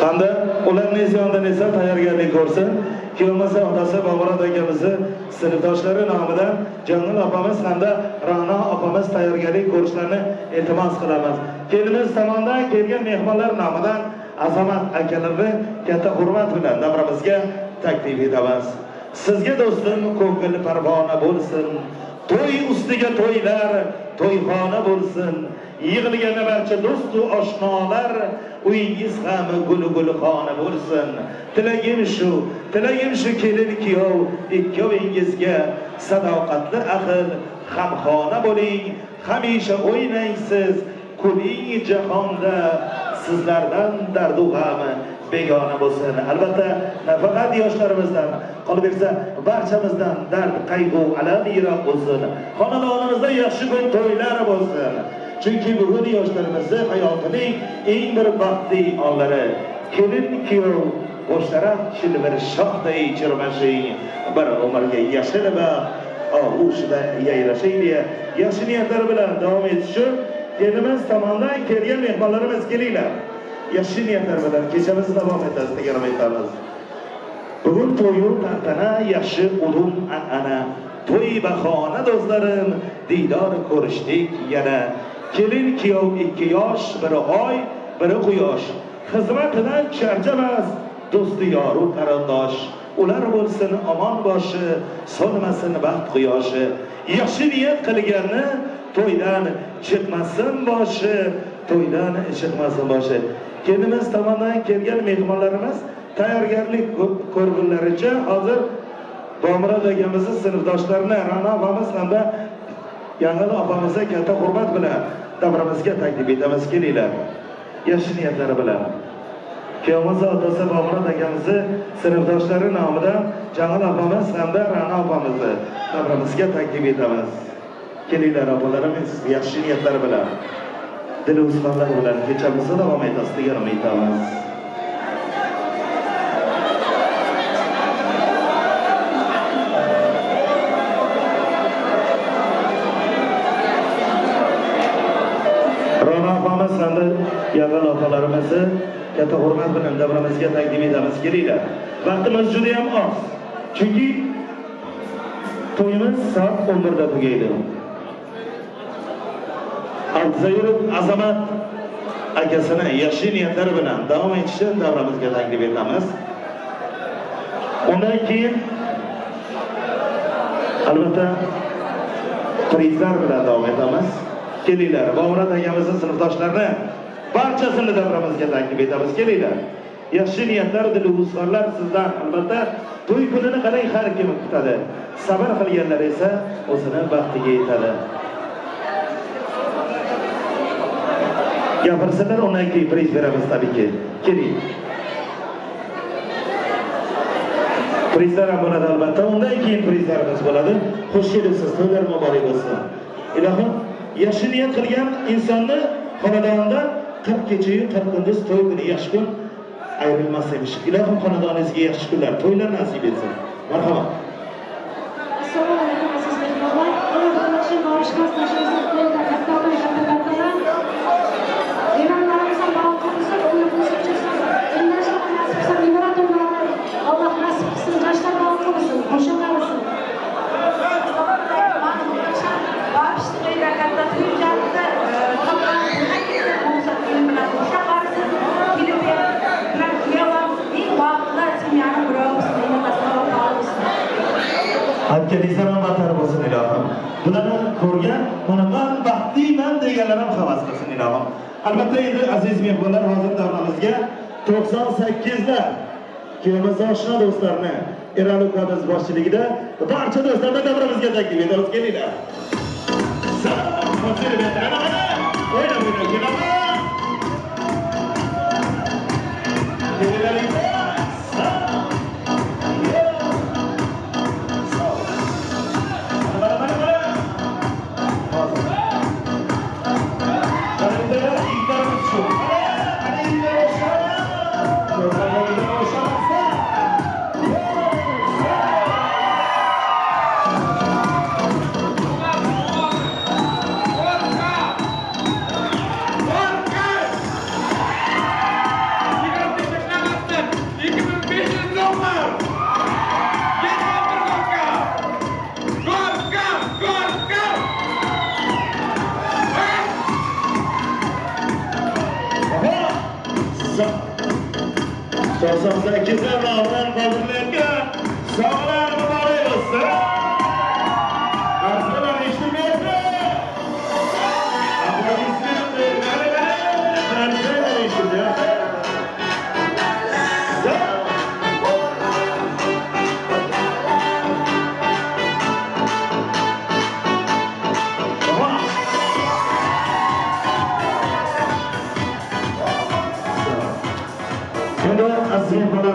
Hamda ularning yonidan esa tayyorgarlik ko'rsin. Kuyovimiz otasi Bobomurod akamizni sinfdoshlari nomidan Jamil opamiz hamda Ra'no opamiz tayyorgarlik ko'rishlarini iltimos qilamiz. Kelinimiz tomonidan kelgan mehmonlar nomidan Azamat akalarni katta hurmat bilan davrimizga taklif etamiz. Sizga do'stim ko'ngil parvona bo'lsin. To'y ustiga to'ylar, to'yxona bo'lsin. Yig'ilgan barcha do'stu oshnolar, uyingiz ham gul xona bo'lsin. Tilagim shu kelin kuyov ikkovingizga sadoqatli ahil hamxona bo'ling. Hamisha o'ynaysiz kuling jahonda, sizlardan dardu g'am begona bo'lsin. Albatta nafaqat yoshlarimizdan, qolaversa barchamizdan dard, qayg'u, alam yiroq bo'lsin. Xonadonimizda yaxshi kun to'ylar bo'lsin. Chunki bugun yoshlarimizni hayotining eng bir baxtli onlari. Kelin kuyov qo'shtaraf shilvir shoxday chirmashing, bir umrga yashil va og'ushida yayrashing deya yaxshi niyatlar bilan davom etish uchun kelinimiz tomonidan kelgan mehmonlarimiz kelinglar. Yaxshi niyatlar bilan kechamiz davom etasiz degan umidamiz. Bugun to'yu tantana, yaxshi ulum an'ana. To'y bahona do'stlarim, diydor ko'rishdik yana. Kelin kuyov ikki yosh, biri oy, biri quyosh. Xizmatidan charchamas, do'sti yoru qarindosh. Ular bo'lsin omon boshi, so'nmasin baxt quyoshi. Yaxshi niyat qilganni to'ydan chiqmasin boshi, to'ydan chiqmasin boshi. Kelinimiz tomonidan kelgan mehmonlarimiz tayyorgarlik ko'rgunlaricha hozir Bomurod akamizni sinfdoshlarini Ra'no opamiz hamda Yangil opamizga katta hurmat bilan davramizga taklif etamiz. Kelinglar. Yaxshi niyatlari bilan. Kuyovimiz otasi Bomurod akamizni sinfdoshlari nomidan Jangil opamiz hamda Ra'no opamizni davramizga taklif etamiz. Kelinglar opalarimiz, yaxshi niyatlar bilan, dil uzmanlar bilan kechamizni davom etasiz degan umidamiz. Ra'no opamiz hamda Yangil opalarimizni katta hurmat bilan davramizga taklif etamiz. Kelinglar. Vaqtimiz juda ham oz. Chunki to'yimiz soat 11 da tugaydi. Abduzayirov Azamat akasini yaxshi niyatlari bilan davom etishini davramizga taklif etamiz. Undan keyin albatta prizlar bilan davom etamiz. Kelinglar, Bomurod akamizning sinfdoshlarini barchasini davramizga taklif etamiz. Kelinglar. Yaxshi niyatlar, diluzorlar sizdan albatta to'y kunini qarang har kim kutadi. Sabr qilganlar esa o'zini baxtiga yetadi. Gapirsalar undan keyin priz beramiz tabii ki. Keling. Prizlar ham bo'ladi albatta. Undan keyin prizlarimiz bo'ladi. Xush kelibsiz. To'ylar muborak bo'lsin. Ilohim, yaxshi niyat qilgan insonni xonadonida 40 kecha-yu 40 kunduz to'y kuni yaxshi kun ayrilmas emish. Ilohim xonadoningizga yaxshi kunlar, to'ylar nasib etsin. Marhamat. Assalomu alaykum aziz mehmonlar. O'zimizning borishimiz tashabbus qilgan kattalar. Eronlarimizdan bog'liq bo'lsa, o'yinimiz uchun endashlar nasib qilsa, liberatorlarni Alloh nasib qilsin, yoshlar bog'liq bo'lsin, qo'shillar bo'lsin. Aytganingizdan ham battar bo'lsin ilohim. Bularni ko'rgan, mana men baxtliman deganlar ham havas qilsin ilohim. Albatta endi aziz mehmonlar, hozir davramizga 98da kuyovimiz oshna do'stlarni Erali ukamiz boshchiligida barcha do'stlarni davramizga taklif etamiz. Kelinglar. Ikizlar Rahman Fazillarga sog'lar muborak bo'lsin. Aslida eshitmayapti.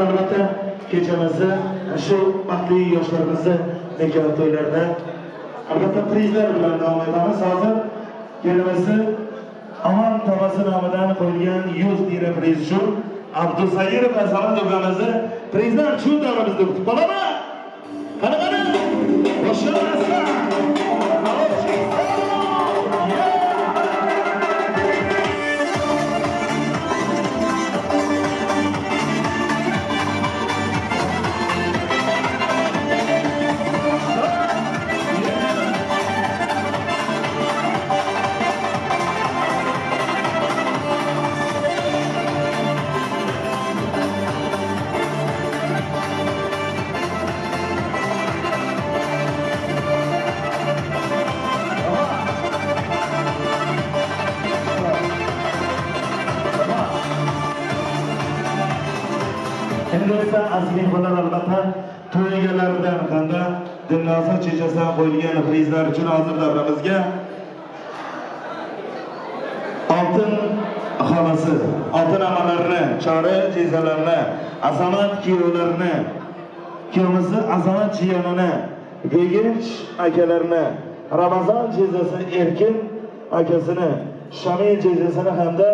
Albatta kechamizni shu baxtli yoshlarimizni nikoh to'ylarida albatta prizlar bilan davom etamiz. Hozir kelimizni Aman Tomasi nomidan qo'yilgan 100 lira priz uchun Abduzayirov Azamat ukamizni prizdan shu davramizda kutib qolaman. Qani boshlaymiz. Aziz mehmonlar, albatta to'y egalaridan qanda Dilnoza chechasidan qo'yilgan prizlar uchun hozir davramizga oltin xolasi, oltin amalarini, chori jezalarini, azamat kuyovlarini, kuyovimizni azamat jiyanini, Beginch akalarini, Ramazon jezasi Erkin akasini, Shamil jezasini hamda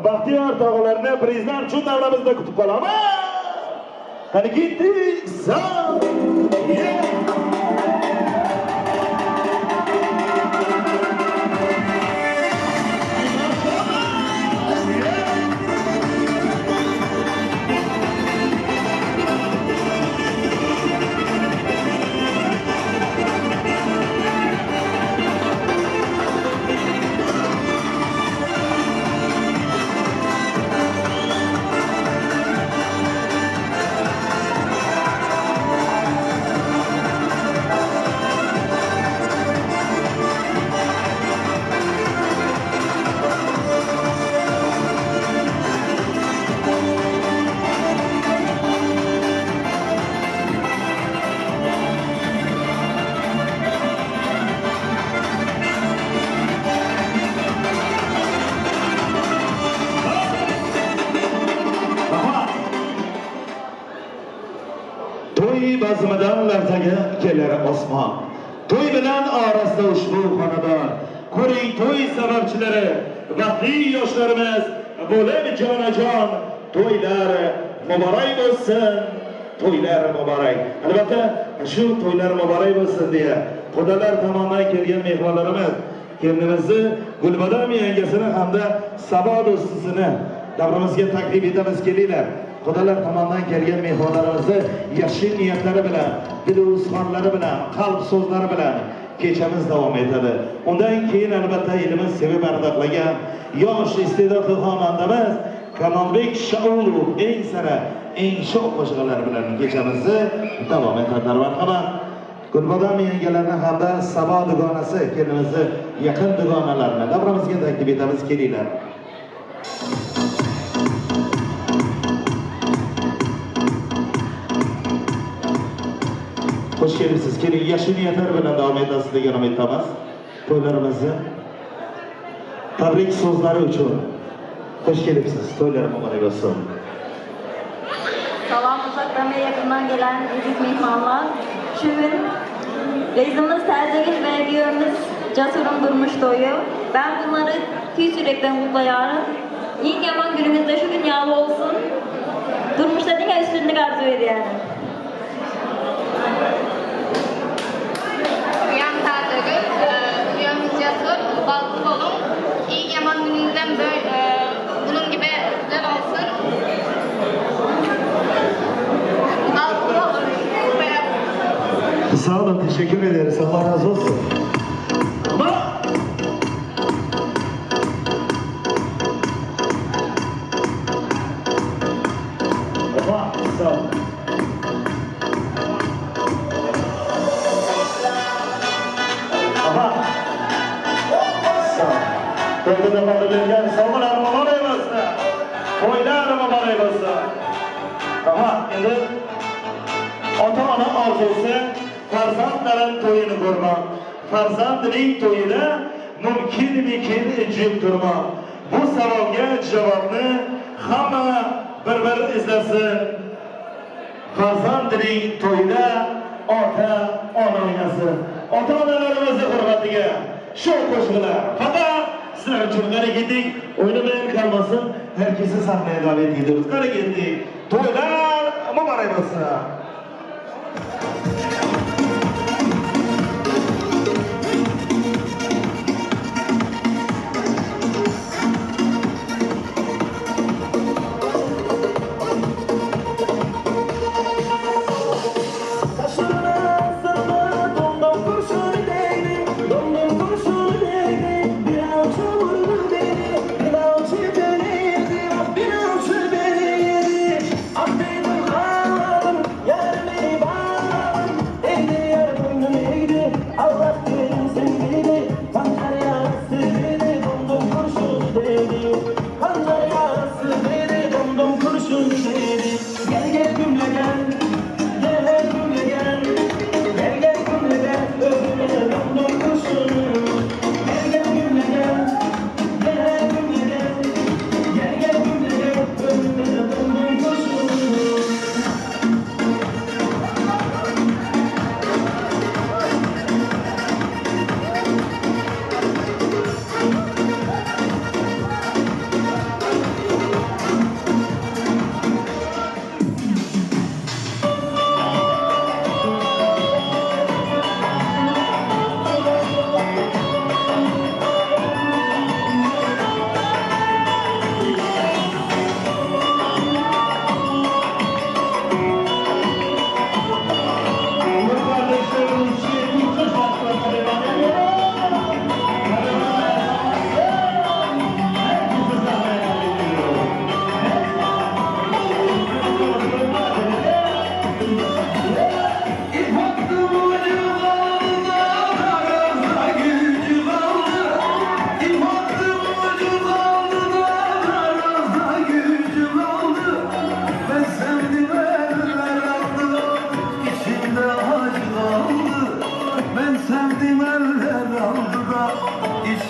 Baxtiyor tog'alarini prizlar uchun davramizda kutib qolamiz. Qani ketdik. To'y bazmidan larzaga kelar osmon. To'y bilan orasida ushbu xonadon. Ko'ring to'y sababchilari, baxtli yoshlarimiz bo'lib jonajon. To'ylar muborak bo'lsin. To'ylar muborak. Albatta shu to'ylar muborak bo'lsin deya xudolar tomonidan kelgan mehmonlarimiz kelinimizni Gulbodam yangasini hamda Sabo do'stisini davramizga taklif etamiz, kelinglar. Xudolar tomonidan kelgan mehmonlarimizni yaxshi niyatlari bilan, dil uzxonlari bilan, qalb so'zlari bilan kechamiz davom etadi. Undan keyin albatta elimiz sevib ardoqlagan yosh iste'dodli xonandamiz Kamolbek Shaulov eng sara, eng sho'x qo'shiqlar bilan kechamizni davom etadi. Marhamat. Gulbodam yangalarni hamda Sabo dugonasi kelinimizni yaqin dugonalarini davramizga taklif etamiz, kelinglar. Hoş gelipsiz. Keling, yaxshi niyatlar bilan davom etasiz degan umiddamiz. To'ylarimizni tabrik so'zlari uchun hoş gelipsiz. To'ylar muborak bo'lsin. Salom, uzakdan ve yakından gelen aziz mehmanlar. Şu gün reisimiz tercih ve güvemiz Cesur'un durmuş toyu. Ben bunları tüy yürekten kutlayarım. İlk yaman günümüzde şu gün yağlı olsun. Durmuş dediğine üstünlük arzu ediyorum. Uyan tercih, uyan Cesur, balkı olun. İlk yaman günümüzden böyle bunun gibi güzel olsun. Sağ olun, teşekkür ederiz. Allah razı olsun. Ama sağ olun. Aha. Sağ olun. Toyda bakılırken sağlar mübarek olsun. Toylar mübarek olsun. Aha, şimdi ota-ona orzusi farzandlarin to'yini ko'rmoq, farzandining to'yida mumkinmikin jim turmoq. Bu savolga javobni hamma bir izlasin. Farzandining to'yida ota-ona o'ynasin. Ota-onalarimizni hurmatiga shu qo'shiqlar faqat sizlar uchun qani ketdik, o'ynamayam qolmasin. Herkesi sahneye davet ediyoruz. Qani ketdik. To'ylar muborak bo'lsin. Yeah.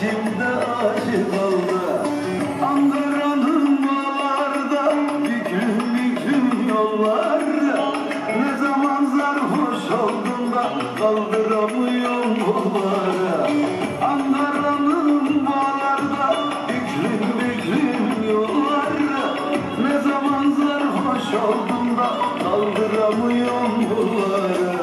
içimde acı kaldı. Ankara'nın bağlarda büklüm yollarda. Ne zaman sarhoş oldum da kaldıramıyorum kolları. Ankara'nın bağlarda büklüm yollarda. Ne zaman sarhoş oldum da kaldıramıyorum kolları.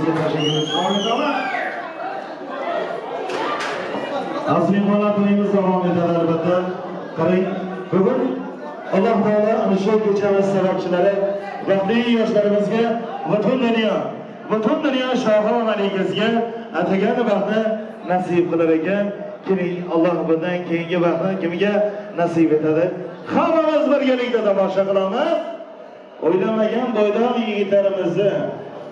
sizga tashakkur qilamiz. Asli holatimiz davom etadi albatta. Qarang, bugun Alloh taolo ana shu kechamiz sababchilari baxtli yoshlarimizga butun dunyo shohi va malikasiga atagan baxtni nasib qilar ekan. Keling, Alloh bundan keyingi baxtni kimga nasib etadi? Hammamiz birgalikda tomosha qilamiz. O'ylamagan bo'ydoq yigitlarimizni,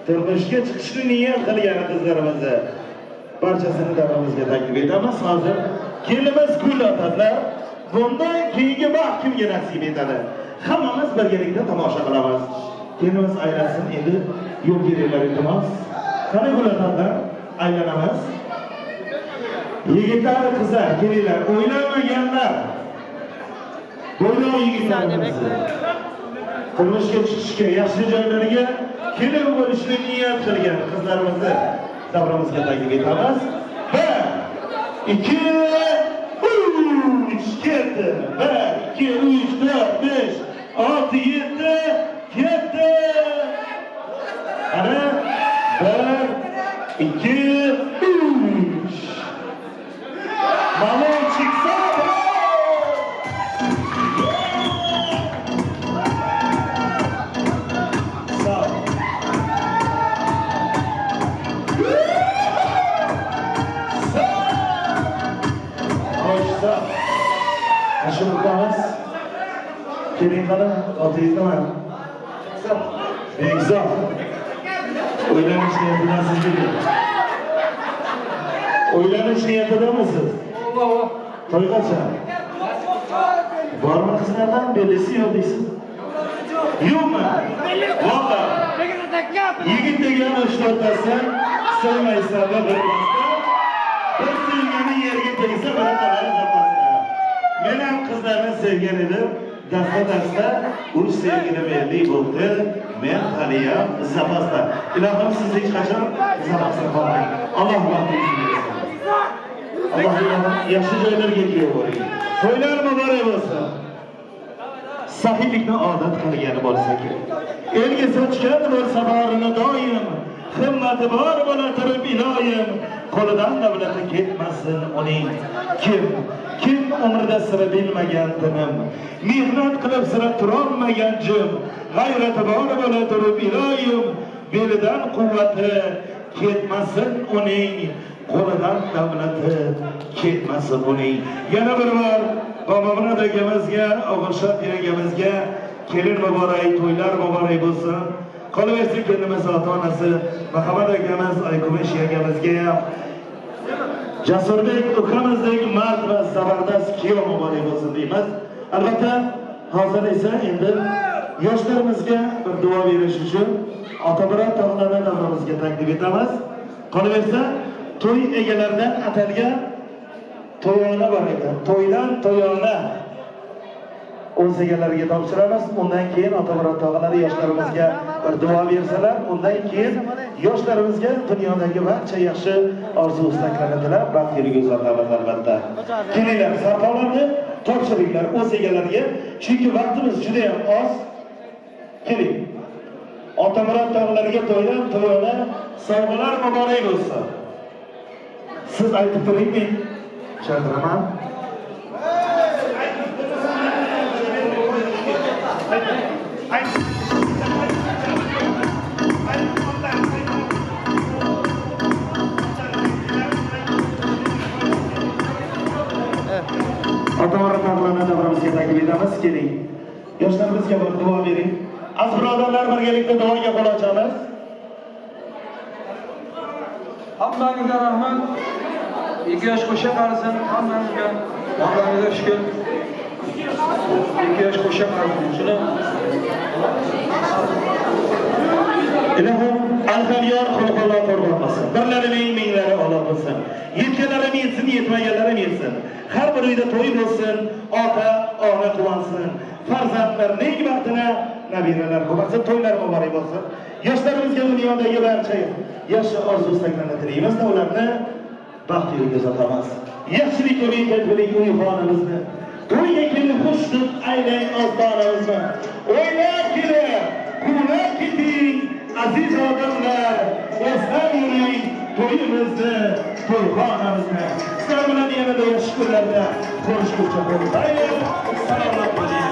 turmushga chiqishni niyat qilgan qizlarimizni barchasini davramizga taklif etamiz. Hozir kelimiz gul otadilar. Bundan keyingi baxt kimga nasib etadi? Hammamiz birgalikda tomosha qilamiz. Kelimiz aylansin, endi yo'l keraklar iltimos. Qani gul otadilar, aylanamiz. Yigitlar, qizlar, kelinglar, o'ylamaganlar. Bo'ydoq yigitlarimiz turmushga chiqishga, yaxshi joylarga kelib bo'lishni niyat qilgan qizlarimizni davramizga taklif etamiz. 1, 2, 3 ketdi. 1, 2, 3, 4, 5, 6, 7 ketdi. Ana 1, 2, 3. Malon chiqsa Aşırıklarız. Keling qani, otangizdan. Bekzod. O'ylanish niyatidan sizga. O'ylanish niyatidamisiz? To'y qachon? Bormi qizlardan bellisi yo'q deysiz? Yo'qmi? Valla. Yigit degan 3-4tasi sevmaysizlar bir bir sevgani yerga tegsa bir qaror zapasda. Men ham qizlarni sevgan edim. Dasta urush sevgini belli bo'ldi. Men haliyam zapasda. Ilohim siz hech qachon zapasda qolmang. Alloh baxtingizni bersin. Alloh yaxshi joylarga kelib boring. To'ylar muborak bo'lsin. Sahiylikni odat qilgani bo'lsa kerak. Elga sochgan bo'lsa borini doim, himmati bor bo'la turib iloyim, qo'lidan davlati ketmasin uning. Kim umrida sira bilmagan tinim, mehnat qilib sira turolmagan jim, g'ayrati bor bo'la turib iloyim, belidan quvvati ketmasin uning, qo'lidan davlati ketmasin uning. Yana bir bor Bobomurod akamizga, Og'ilshod akamizga kelin muborak, to'ylar muborak bo'lsin. Qolaversin kelinimiz ota-onasi Muhammad akamiz, Aykumish akamizga ham Jasurbek ukamizdek mard va zabardast kuyov muborak bo'lsin deymiz. Albatta, hozir esa endi yoshlarimizga bir duo berish uchun Otamurod tog'larni davramizga taklif etamiz. Qolaversa, to'y egalaridan atalgan to'yona bor ekan. To'ydan to'yona o'z egalariga topshiramiz. Undan keyin Otamurod tog'alari yoshlarimizga bir duo bersalar, undan keyin yoshlarimizga dunyodagi barcha yaxshi orzu-istaklarni tilab, baxtlilik uzatamiz albatta. Kelinglar, sarqovlarni topshiringlar o'z egalariga, chunki vaqtimiz juda ham oz. Keling. Otamurod tog'lariga to'ydan to'yona sovg'alar muborak bo'lsin. Siz aytib turingmi? Chaqiraman. Otamurod tog'larini davramizga taklif etamiz. Keling. Yoshlarimizga bir duo bering. Az birodarlar birgalikda duoga qo'l ochamiz. Hammangizga rahmat. 2 yosh qo'sha qarisin hammangizga. Allohga shukr. 2 yosh qo'sha qarisin. Shuni Ilohim al-G'ayyor xulqulloh qurban bo'lsin. Birlarining minglari Alloh bo'lsin. Yetganlarim yetsin, yetmaganlarim yetsin. Har bir uyda to'y bo'lsin, ota, ona quvonsin. Farzandlarning vaqtini nabiralar quvonsin, to'ylar muborak bo'lsin. Yoshlarimizga dunyodagi barcha yaxshi orzu-istaklarni tilaymiz va ularni baxtlilik uzatamiz. Yaxshilik va mehnatlik uy-xonamizni to'yga kelib xushnud aylang ostonamizni. O'ylab kelib, quvlab keting aziz odamlar, esnaf yürüyün, toyumuzda, toyxonamizda. Sizlar bilan yana da şükürlerle konuşguncha bo'lmaylik. Salomat bo'ling.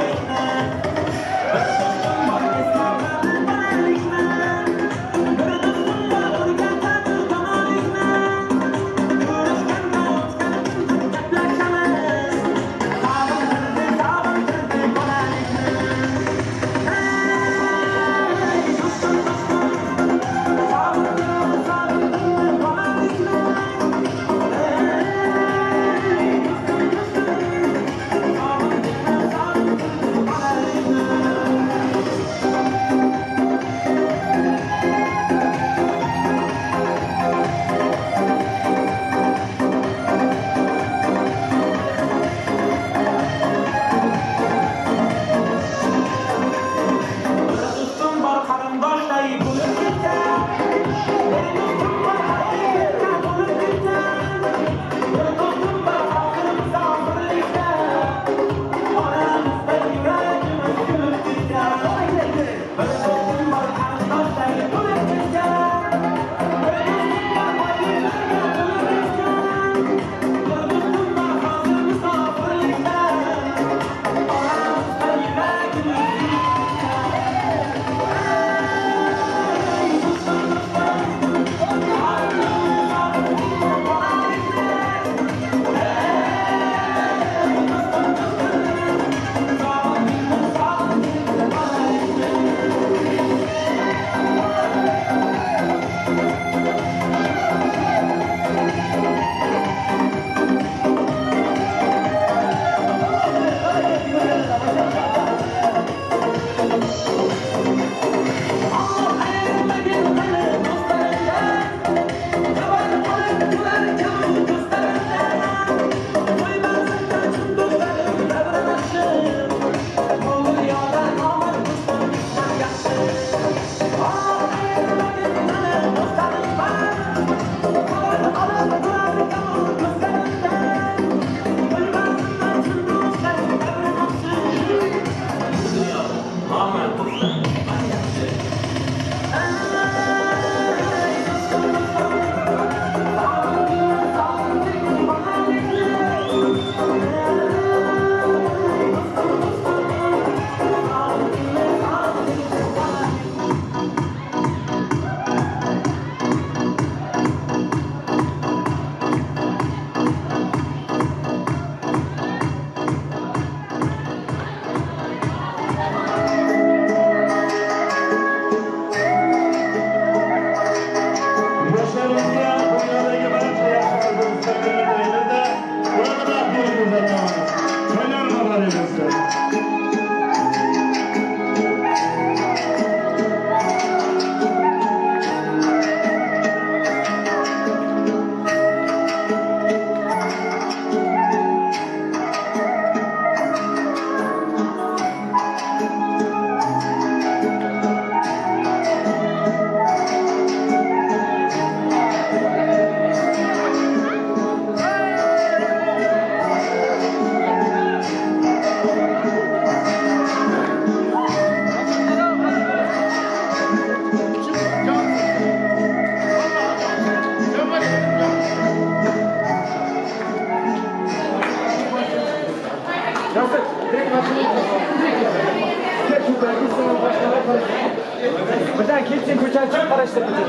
Buradan kimsin köçen çık karıştır bizi.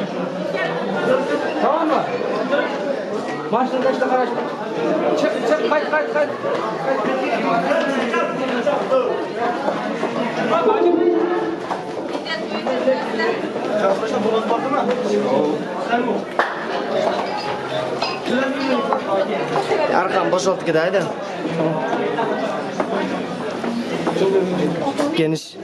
Tamam mı? Marşın kaçta karıştır. Çık kayıt. Çalışmışlar bulundu baktı mı? Sen mi? Arkam boşalt gideydi. Geniş.